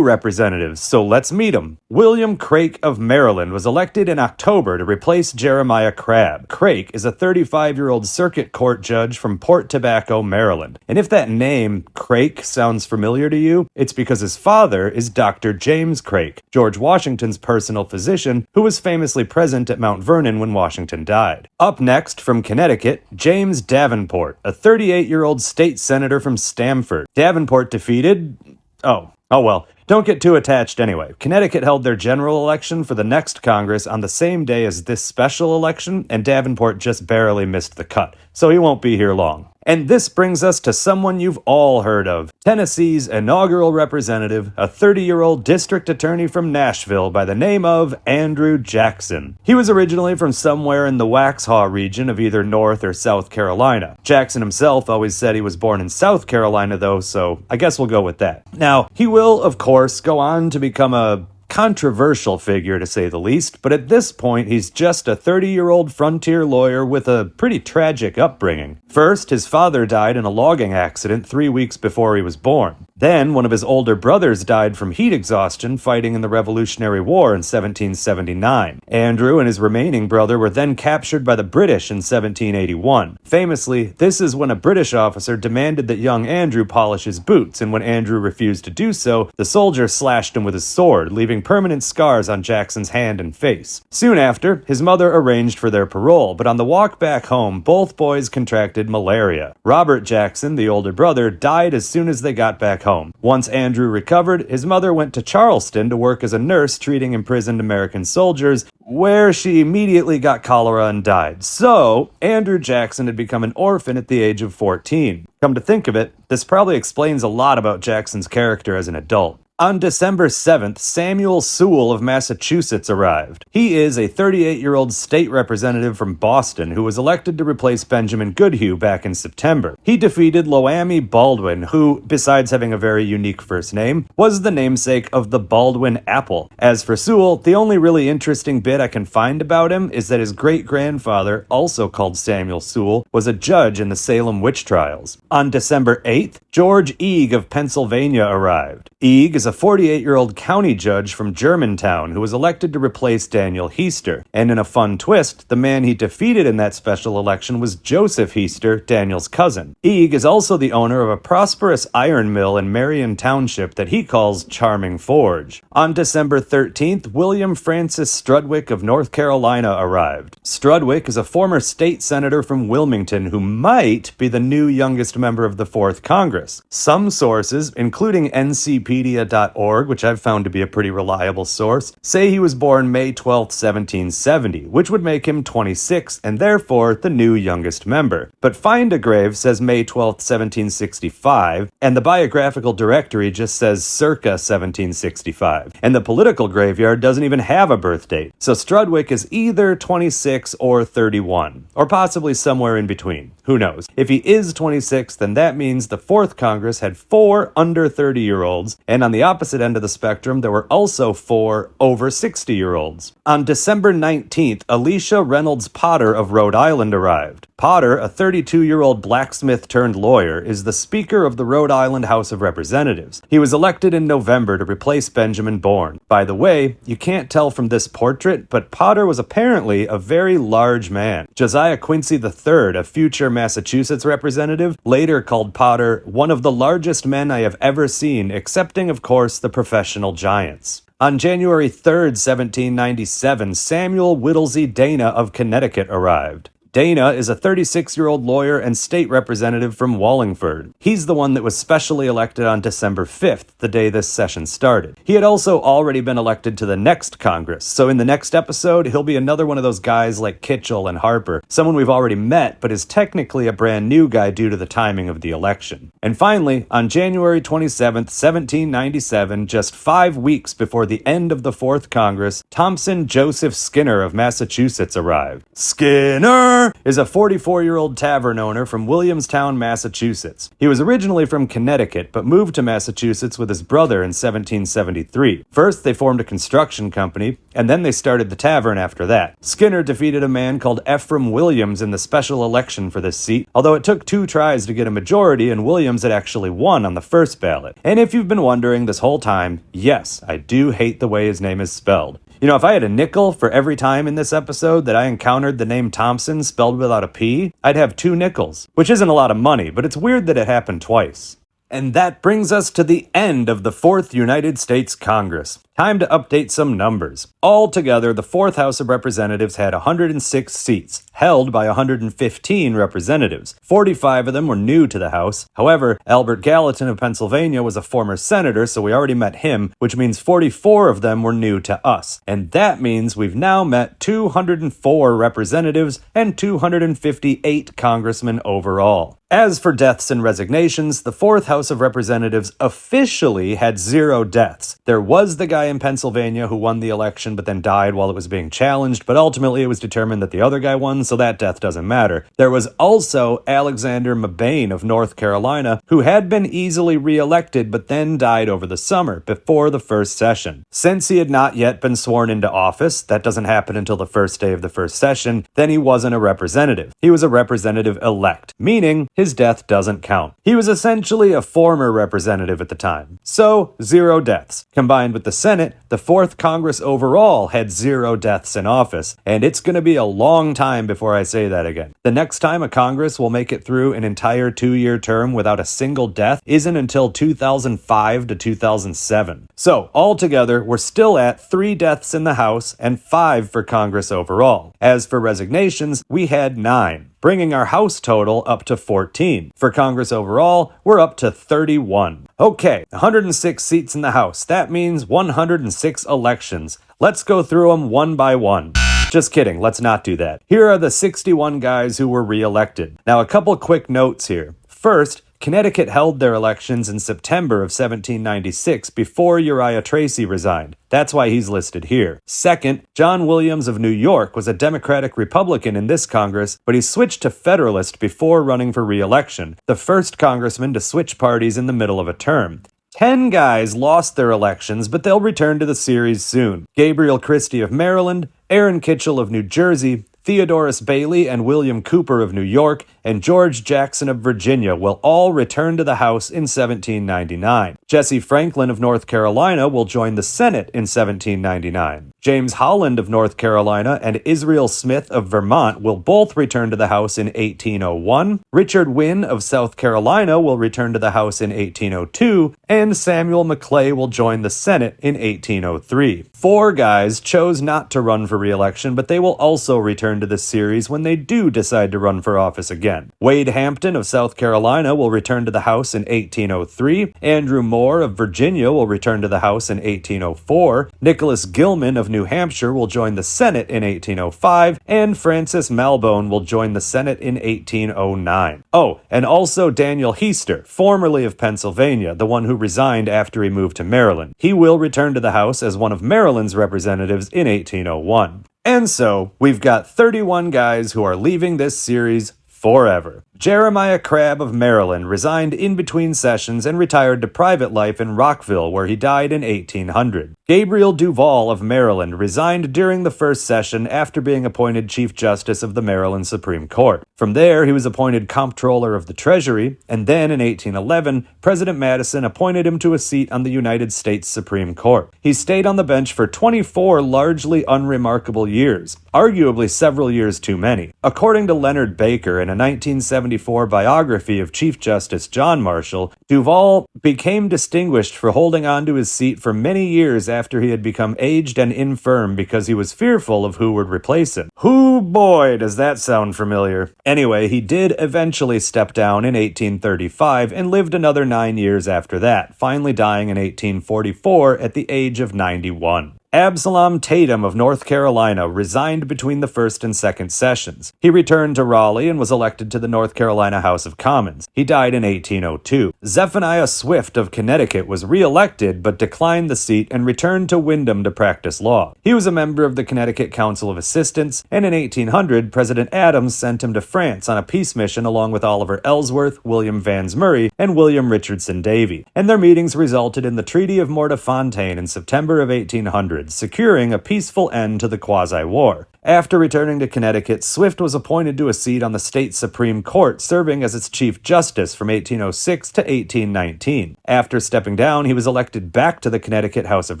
representatives, so let's meet them. William Crake of Maryland was elected in October to replace Jeremiah Crabb. Crake is a 35-year-old circuit court judge from Port Tobacco, Maryland. And if that name, Crake, sounds familiar to you, it's because his father is Dr. James Crake, George Washington's personal physician, who was famously present at Mount Vernon when Washington died. Up next, from Connecticut, James Davenport, a 38-year-old state senator from Stamford. Davenport defeated... Oh well. Don't get too attached anyway. Connecticut held their general election for the next Congress on the same day as this special election, and Davenport just barely missed the cut, so he won't be here long. And this brings us to someone you've all heard of. Tennessee's inaugural representative, a 30-year-old district attorney from Nashville by the name of Andrew Jackson. He was originally from somewhere in the Waxhaw region of either North or South Carolina. Jackson himself always said he was born in South Carolina though, so I guess we'll go with that. Now, he will, of course, go on to become a controversial figure, to say the least, but at this point he's just a 30-year-old frontier lawyer with a pretty tragic upbringing. First, his father died in a logging accident 3 weeks before he was born. Then, one of his older brothers died from heat exhaustion fighting in the Revolutionary War in 1779. Andrew and his remaining brother were then captured by the British in 1781. Famously, this is when a British officer demanded that young Andrew polish his boots, and when Andrew refused to do so, the soldier slashed him with his sword, leaving permanent scars on Jackson's hand and face. Soon after, his mother arranged for their parole, but on the walk back home, both boys contracted malaria. Robert Jackson, the older brother, died as soon as they got back home. Once Andrew recovered, his mother went to Charleston to work as a nurse treating imprisoned American soldiers, where she immediately got cholera and died. So, Andrew Jackson had become an orphan at the age of 14. Come to think of it, this probably explains a lot about Jackson's character as an adult. On December 7th, Samuel Sewall of Massachusetts arrived. He is a 38-year-old state representative from Boston who was elected to replace Benjamin Goodhue back in September. He defeated Loami Baldwin, who, besides having a very unique first name, was the namesake of the Baldwin apple. As for Sewall, the only really interesting bit I can find about him is that his great-grandfather, also called Samuel Sewall, was a judge in the Salem witch trials. On December 8th, George Eag of Pennsylvania arrived. Eag is is a 48-year-old county judge from Germantown who was elected to replace Daniel Heister. And in a fun twist, the man he defeated in that special election was Joseph Heister, Daniel's cousin. Eeg is also the owner of a prosperous iron mill in Marion Township that he calls Charming Forge. On December 13th, William Francis Strudwick of North Carolina arrived. Strudwick is a former state senator from Wilmington who might be the new youngest member of the 4th Congress. Some sources, including NCpedia.org, which I've found to be a pretty reliable source, say he was born May 12, 1770, which would make him 26 and therefore the new youngest member. But Find a Grave says May 12, 1765, and the Biographical Directory just says circa 1765. And the Political Graveyard doesn't even have a birth date. So Strudwick is either 26 or 31, or possibly somewhere in between. Who knows? If he is 26, then that means the 4th Congress had 4 under 30-year-olds, and on the opposite end of the spectrum, there were also 4 over 60-year-olds. On December 19th, Alicia Reynolds Potter of Rhode Island arrived. Potter, a 32-year-old blacksmith-turned-lawyer, is the Speaker of the Rhode Island House of Representatives. He was elected in November to replace Benjamin Bourne. By the way, you can't tell from this portrait, but Potter was apparently a very large man. Josiah Quincy III, a future Massachusetts representative, later called Potter one of the largest men I have ever seen, excepting, of course, the professional giants. On January 3rd, 1797, Samuel Whittlesey Dana of Connecticut arrived. Dana is a 36-year-old lawyer and state representative from Wallingford. He's the one that was specially elected on December 5th, the day this session started. He had also already been elected to the next Congress, so in the next episode, he'll be another one of those guys like Kitchell and Harper, someone we've already met, but is technically a brand new guy due to the timing of the election. And finally, on January 27th, 1797, just 5 weeks before the end of the 4th Congress, Thompson Joseph Skinner of Massachusetts arrived. Skinner is a 44-year-old tavern owner from Williamstown, Massachusetts. He was originally from Connecticut, but moved to Massachusetts with his brother in 1773. First, they formed a construction company, and then they started the tavern after that. Skinner defeated a man called Ephraim Williams in the special election for this seat, although it took 2 tries to get a majority, and Williams had actually won on the first ballot. And if you've been wondering this whole time, yes, I do hate the way his name is spelled. You know, if I had a nickel for every time in this episode that I encountered the name Thompson spelled without a P, I'd have 2 nickels, which isn't a lot of money, but it's weird that it happened twice. And that brings us to the end of the 4th United States Congress. Time to update some numbers. Altogether, the 4th House of Representatives had 106 seats, held by 115 representatives. 45 of them were new to the House. However, Albert Gallatin of Pennsylvania was a former senator, so we already met him, which means 44 of them were new to us. And that means we've now met 204 representatives and 258 congressmen overall. As for deaths and resignations, the 4th House of Representatives officially had 0 deaths. There was the guy in Pennsylvania who won the election but then died while it was being challenged, but ultimately it was determined that the other guy won, so that death doesn't matter. There was also Alexander Mabane of North Carolina, who had been easily re-elected but then died over the summer, before the first session. Since he had not yet been sworn into office, that doesn't happen until the first day of the first session, then he wasn't a representative. He was a representative-elect, meaning his death doesn't count. He was essentially a former representative at the time. So, 0 deaths. Combined with the Senate, the 4th Congress overall had 0 deaths in office, and it's going to be a long time before I say that again. The next time a Congress will make it through an entire 2-year term without a single death isn't until 2005 to 2007. So, altogether, we're still at 3 deaths in the House and 5 for Congress overall. As for resignations, we had 9. Bringing our House total up to 14. For Congress overall, we're up to 31. Okay, 106 seats in the House. That means 106 elections. Let's go through them one by one. Just kidding, let's not do that. Here are the 61 guys who were re-elected. Now, a couple quick notes here. First, Connecticut held their elections in September of 1796 before Uriah Tracy resigned. That's why he's listed here. Second, John Williams of New York was a Democratic Republican in this Congress, but he switched to Federalist before running for re-election, the first congressman to switch parties in the middle of a term. 10 guys lost their elections, but they'll return to the series soon. Gabriel Christie of Maryland, Aaron Kitchell of New Jersey, Theodorus Bailey and William Cooper of New York, and George Jackson of Virginia will all return to the House in 1799. Jesse Franklin of North Carolina will join the Senate in 1799. James Holland of North Carolina and Israel Smith of Vermont will both return to the House in 1801. Richard Wynne of South Carolina will return to the House in 1802, and Samuel Maclay will join the Senate in 1803. 4 guys chose not to run for re-election, but they will also return to this series when they do decide to run for office again. Wade Hampton of South Carolina will return to the House in 1803. Andrew Moore of Virginia will return to the House in 1804. Nicholas Gilman of New Hampshire will join the Senate in 1805, and Francis Malbone will join the Senate in 1809. Oh, and also Daniel Heister, formerly of Pennsylvania, the one who resigned after he moved to Maryland. He will return to the House as one of Maryland's representatives in 1801. And so, we've got 31 guys who are leaving this series forever. Jeremiah Crabb of Maryland resigned in between sessions and retired to private life in Rockville, where he died in 1800. Gabriel Duval of Maryland resigned during the first session after being appointed Chief Justice of the Maryland Supreme Court. From there, he was appointed Comptroller of the Treasury, and then in 1811, President Madison appointed him to a seat on the United States Supreme Court. He stayed on the bench for 24 largely unremarkable years, arguably several years too many. According to Leonard Baker in a 1974 biography of Chief Justice John Marshall, Duval became distinguished for holding on to his seat for many years after he had become aged and infirm because he was fearful of who would replace him. Hoo boy, does that sound familiar. Anyway, he did eventually step down in 1835 and lived another 9 years after that, finally dying in 1844 at the age of 91. Absalom Tatum of North Carolina resigned between the first and second sessions. He returned to Raleigh and was elected to the North Carolina House of Commons. He died in 1802. Zephaniah Swift of Connecticut was re-elected but declined the seat and returned to Windham to practice law. He was a member of the Connecticut Council of Assistants, and in 1800, President Adams sent him to France on a peace mission along with Oliver Ellsworth, William Vans Murray, and William Richardson Davy. And their meetings resulted in the Treaty of Mortefontaine in September of 1800. Securing a peaceful end to the quasi-war. After returning to Connecticut, Swift was appointed to a seat on the state Supreme Court, serving as its Chief Justice from 1806 to 1819. After stepping down, he was elected back to the Connecticut House of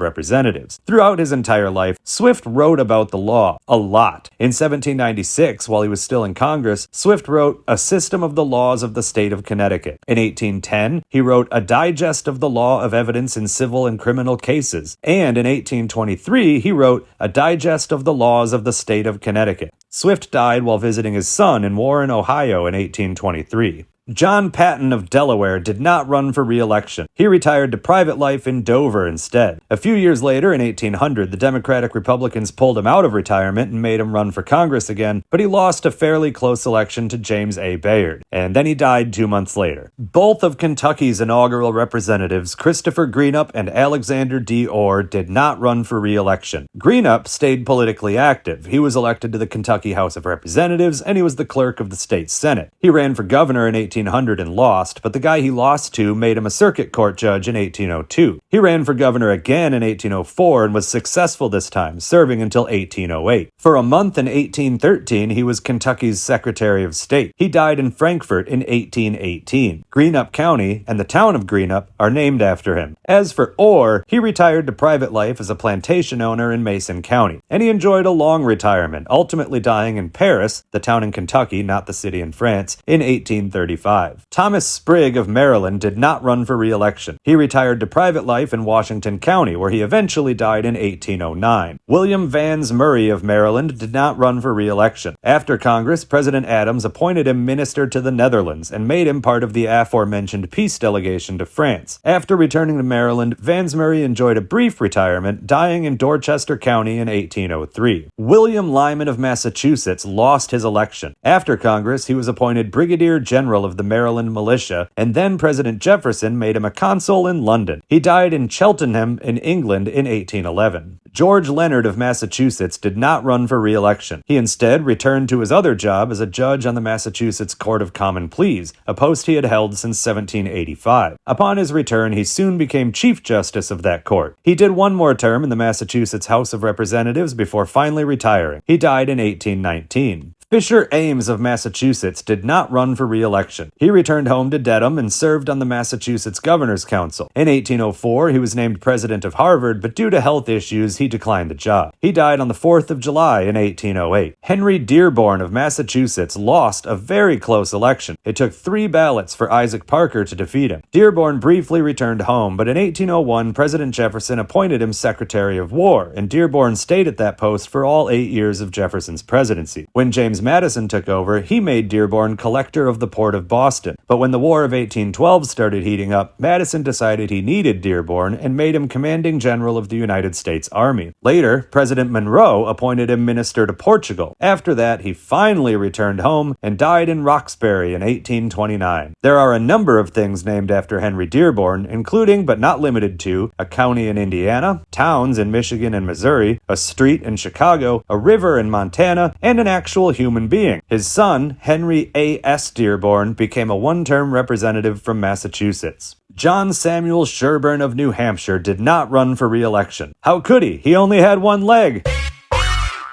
Representatives. Throughout his entire life, Swift wrote about the law a lot. In 1796, while he was still in Congress, Swift wrote A System of the Laws of the State of Connecticut. In 1810, he wrote A Digest of the Law of Evidence in Civil and Criminal Cases. And in 1823, he wrote A Digest of the Laws of the State of Connecticut. Swift died while visiting his son in Warren, Ohio in 1823. John Patton of Delaware did not run for re-election. He retired to private life in Dover instead. A few years later, in 1800, the Democratic Republicans pulled him out of retirement and made him run for Congress again, but he lost a fairly close election to James A. Bayard, and then he died 2 months later. Both of Kentucky's inaugural representatives, Christopher Greenup and Alexander D. Orr, did not run for re-election. Greenup stayed politically active. He was elected to the Kentucky House of Representatives, and he was the clerk of the state Senate. He ran for governor in 1800 and lost, but the guy he lost to made him a circuit court judge in 1802. He ran for governor again in 1804 and was successful this time, serving until 1808. For a month in 1813, he was Kentucky's Secretary of State. He died in Frankfort in 1818. Greenup County and the town of Greenup are named after him. As for Orr, he retired to private life as a plantation owner in Mason County, and he enjoyed a long retirement, ultimately dying in Paris, the town in Kentucky, not the city in France, in 1835. Thomas Sprigg of Maryland did not run for re-election. He retired to private life in Washington County, where he eventually died in 1809. William Vans Murray of Maryland did not run for re-election. After Congress, President Adams appointed him minister to the Netherlands and made him part of the aforementioned peace delegation to France. After returning to Maryland, Vans Murray enjoyed a brief retirement, dying in Dorchester County in 1803. William Lyman of Massachusetts lost his election. After Congress, he was appointed Brigadier General of the Maryland militia, and then President Jefferson made him a consul in London. He died in Cheltenham in England in 1811. George Leonard of Massachusetts did not run for re-election. He instead returned to his other job as a judge on the Massachusetts Court of Common Pleas, a post he had held since 1785. Upon his return, he soon became Chief Justice of that court. He did one more term in the Massachusetts House of Representatives before finally retiring. He died in 1819. Fisher Ames of Massachusetts did not run for re-election. He returned home to Dedham and served on the Massachusetts Governor's Council. In 1804, he was named president of Harvard, but due to health issues, he declined the job. He died on the 4th of July in 1808. Henry Dearborn of Massachusetts lost a very close election. It took 3 ballots for Isaac Parker to defeat him. Dearborn briefly returned home, but in 1801, President Jefferson appointed him Secretary of War, and Dearborn stayed at that post for all 8 years of Jefferson's presidency. When James Madison took over, he made Dearborn collector of the port of Boston. But when the War of 1812 started heating up, Madison decided he needed Dearborn and made him commanding general of the United States Army. Later, President Monroe appointed him minister to Portugal. After that, he finally returned home and died in Roxbury in 1829. There are a number of things named after Henry Dearborn, including, but not limited to, a county in Indiana, towns in Michigan and Missouri, a street in Chicago, a river in Montana, and an actual human being. His son, Henry A.S. Dearborn, became a one-term representative from Massachusetts. John Samuel Sherburne of New Hampshire did not run for re-election. How could he? He only had one leg.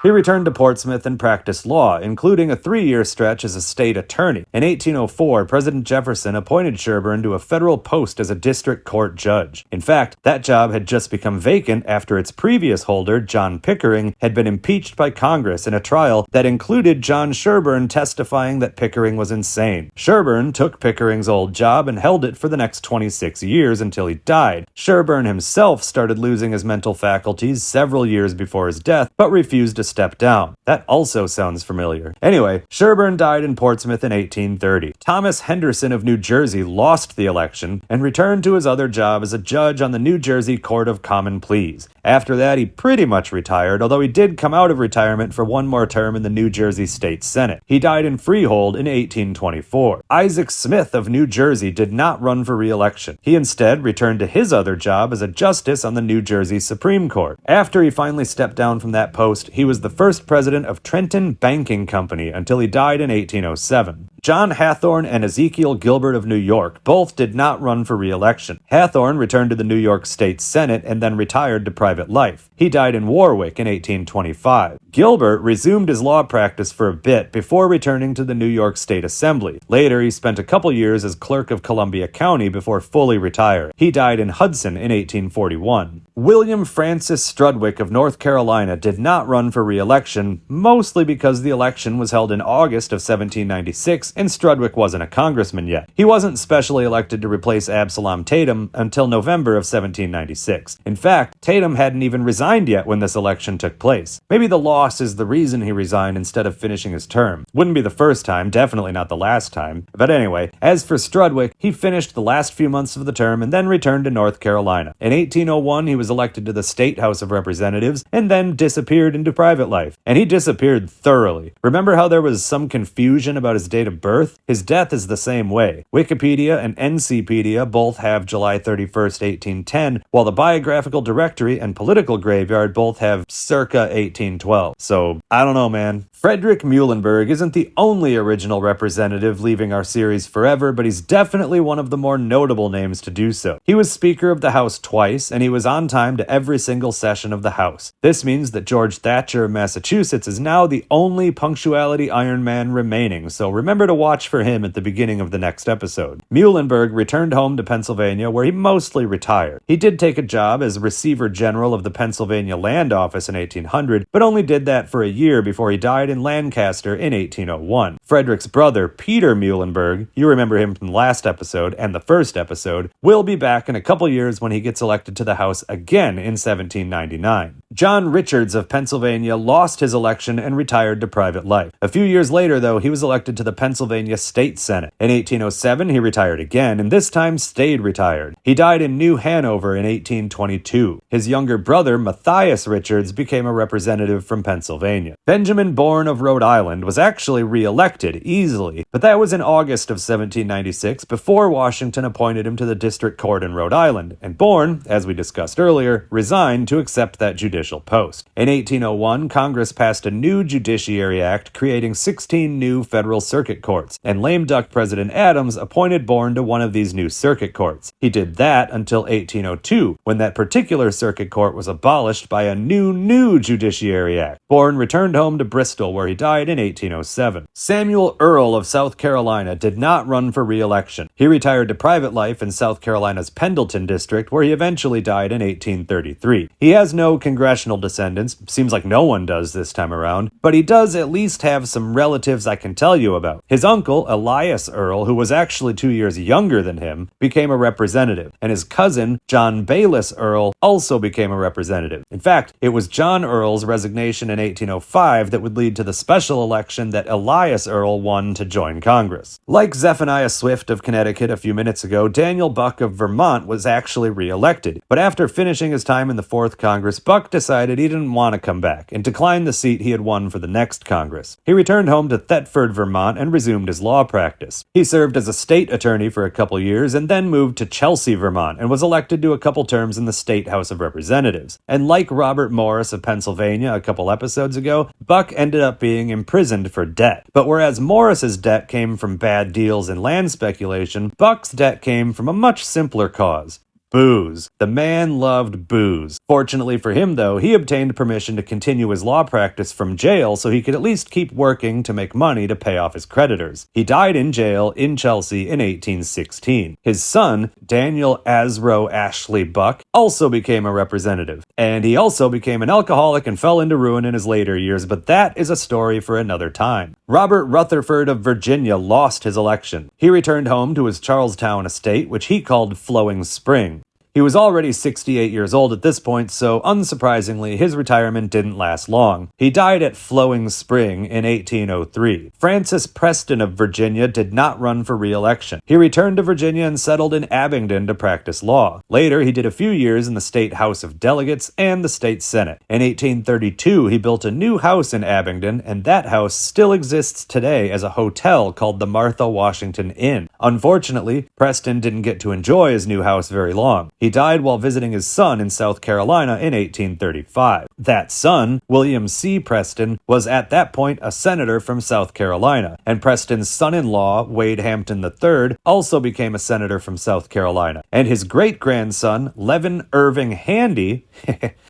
He returned to Portsmouth and practiced law, including a 3-year stretch as a state attorney. In 1804, President Jefferson appointed Sherburne to a federal post as a district court judge. In fact, that job had just become vacant after its previous holder, John Pickering, had been impeached by Congress in a trial that included John Sherburne testifying that Pickering was insane. Sherburne took Pickering's old job and held it for the next 26 years until he died. Sherburne himself started losing his mental faculties several years before his death, but refused to step down. That also sounds familiar. Anyway, Sherburne died in Portsmouth in 1830. Thomas Henderson of New Jersey lost the election and returned to his other job as a judge on the New Jersey Court of Common Pleas. After that, he pretty much retired, although he did come out of retirement for one more term in the New Jersey State Senate. He died in Freehold in 1824. Isaac Smith of New Jersey did not run for re-election. He instead returned to his other job as a justice on the New Jersey Supreme Court. After he finally stepped down from that post, he was the first president of Trenton Banking Company until he died in 1807. John Hathorne and Ezekiel Gilbert of New York both did not run for re-election. Hathorne returned to the New York State Senate and then retired to private life. He died in Warwick in 1825. Gilbert resumed his law practice for a bit before returning to the New York State Assembly. Later, he spent a couple years as clerk of Columbia County before fully retiring. He died in Hudson in 1841. William Francis Strudwick of North Carolina did not run for re-election, mostly because the election was held in August of 1796 and Strudwick wasn't a congressman yet. He wasn't specially elected to replace Absalom Tatum until November of 1796. In fact, Tatum hadn't even resigned yet when this election took place. Maybe the loss is the reason he resigned instead of finishing his term. Wouldn't be the first time, definitely not the last time. But anyway, as for Strudwick, he finished the last few months of the term and then returned to North Carolina. In 1801, he was elected to the State House of Representatives and then disappeared into private life. And he disappeared thoroughly. Remember how there was some confusion about his date of birth? His death is the same way. Wikipedia and Encypedia both have July 31st, 1810, while the Biographical Directory and Political Graveyard both have circa 1812. So, I don't know, man. Frederick Muhlenberg isn't the only original representative leaving our series forever, but he's definitely one of the more notable names to do so. He was Speaker of the House twice, and he was on time to every single session of the House. This means that George Thatcher of Massachusetts is now the only punctuality Iron Man remaining, so remember to watch for him at the beginning of the next episode. Muhlenberg returned home to Pennsylvania, where he mostly retired. He did take a job as Receiver General of the Pennsylvania Land Office in 1800, but only did that for a year before he died in Lancaster in 1801. Frederick's brother, Peter Muhlenberg, you remember him from the last episode and the first episode, will be back in a couple years when he gets elected to the House again in 1799. John Richards of Pennsylvania lost his election and retired to private life. A few years later, though, he was elected to the Pennsylvania State Senate. In 1807, he retired again, and this time stayed retired. He died in New Hanover in 1822. His younger brother, Matthias Richards, became a representative from Pennsylvania. Benjamin Bourne of Rhode Island was actually re-elected easily, but that was in August of 1796 before Washington appointed him to the district court in Rhode Island, and Bourne, as we discussed earlier, resigned to accept that judicial official post. In 1801, Congress passed a new Judiciary Act creating 16 new federal circuit courts, and lame duck President Adams appointed Bourne to one of these new circuit courts. He did that until 1802, when that particular circuit court was abolished by a new Judiciary Act. Bourne returned home to Bristol, where he died in 1807. Samuel Earl of South Carolina did not run for re-election. He retired to private life in South Carolina's Pendleton district, where he eventually died in 1833. He has no congressional descendants, seems like no one does this time around, but he does at least have some relatives I can tell you about. His uncle, Elias Earl, who was actually 2 years younger than him, became a representative, and his cousin, John Bayliss Earl, also became a representative. In fact, it was John Earl's resignation in 1805 that would lead to the special election that Elias Earl won to join Congress. Like Zephaniah Swift of Connecticut a few minutes ago, Daniel Buck of Vermont was actually re-elected, but after finishing his time in the 4th Congress, Buck decided he didn't want to come back and declined the seat he had won for the next Congress. He returned home to Thetford, Vermont, and resumed his law practice. He served as a state attorney for a couple years and then moved to Chelsea, Vermont, and was elected to a couple terms in the state House of Representatives. And like Robert Morris of Pennsylvania a couple episodes ago, Buck ended up being imprisoned for debt. But whereas Morris's debt came from bad deals in land speculation, Buck's debt came from a much simpler cause. Booze. The man loved booze. Fortunately for him, though, he obtained permission to continue his law practice from jail so he could at least keep working to make money to pay off his creditors. He died in jail in Chelsea in 1816. His son, Daniel Asrow Ashley Buck, also became a representative. And he also became an alcoholic and fell into ruin in his later years, but that is a story for another time. Robert Rutherford of Virginia lost his election. He returned home to his Charlestown estate, which he called Flowing Spring. He was already 68 years old at this point, so unsurprisingly, his retirement didn't last long. He died at Flowing Spring in 1803. Francis Preston of Virginia did not run for re-election. He returned to Virginia and settled in Abingdon to practice law. Later, he did a few years in the state House of Delegates and the state Senate. In 1832, he built a new house in Abingdon, and that house still exists today as a hotel called the Martha Washington Inn. Unfortunately, Preston didn't get to enjoy his new house very long. He died while visiting his son in South Carolina in 1835. That son, William C. Preston, was at that point a senator from South Carolina, and Preston's son-in-law, Wade Hampton III, also became a senator from South Carolina, and his great-grandson, Levin Irving Handy,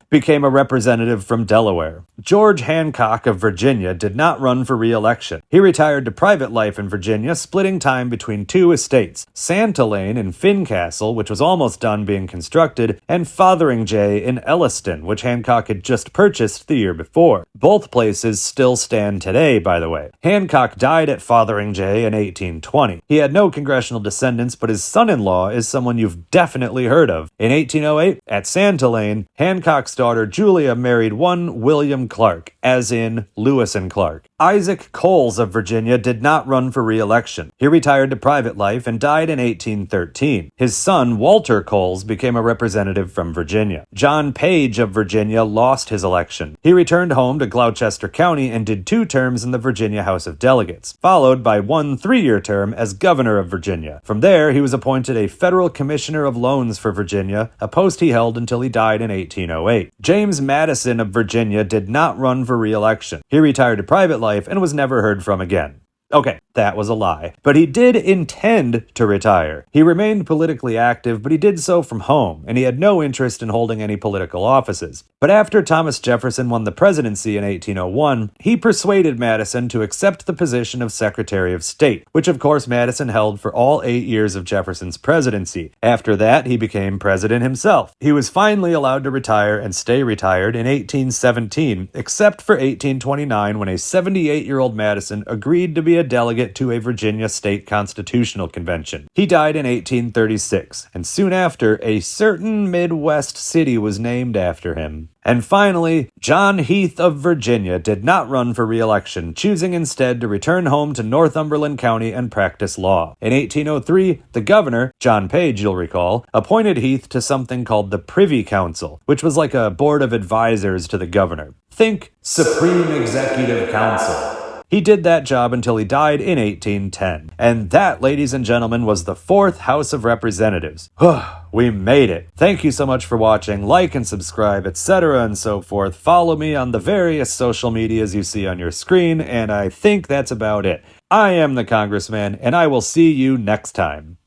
became a representative from Delaware. George Hancock of Virginia did not run for re-election. He retired to private life in Virginia, splitting time between two estates, Santalane in Fincastle, which was almost done being constructed, and Fotheringay in Elliston, which Hancock had just purchased the year before. Both places still stand today, by the way. Hancock died at Fotheringay in 1820. He had no congressional descendants, but his son-in-law is someone you've definitely heard of. In 1808, at Santalane, Hancock's daughter Julia married one William Clark, as in Lewis and Clark. Isaac Coles of Virginia did not run for re-election. He retired to private life and died in 1813. His son, Walter Coles, became a representative from Virginia. John Page of Virginia lost his election. He returned home to Gloucester County and did 2 terms in the Virginia House of Delegates, followed by one 3-year term as governor of Virginia. From there, he was appointed a federal commissioner of loans for Virginia, a post he held until he died in 1808. James Madison of Virginia did not run for re-election. He retired to private life and was never heard from again. Okay, that was a lie. But he did intend to retire. He remained politically active, but he did so from home, and he had no interest in holding any political offices. But after Thomas Jefferson won the presidency in 1801, he persuaded Madison to accept the position of Secretary of State, which of course Madison held for all 8 years of Jefferson's presidency. After that, he became president himself. He was finally allowed to retire and stay retired in 1817, except for 1829 when a 78-year-old Madison agreed to be a delegate to a Virginia State Constitutional Convention. He died in 1836, and soon after, a certain Midwest city was named after him. And finally, John Heath of Virginia did not run for re-election, choosing instead to return home to Northumberland County and practice law. In 1803, the governor, John Page, you'll recall, appointed Heath to something called the Privy Council, which was like a board of advisors to the governor. Think Supreme Executive Council. He did that job until he died in 1810. And that, ladies and gentlemen, was the 4th House of Representatives. We made it. Thank you so much for watching. Like and subscribe, etc. and so forth. Follow me on the various social medias you see on your screen, and I think that's about it. I am the Congressman, and I will see you next time.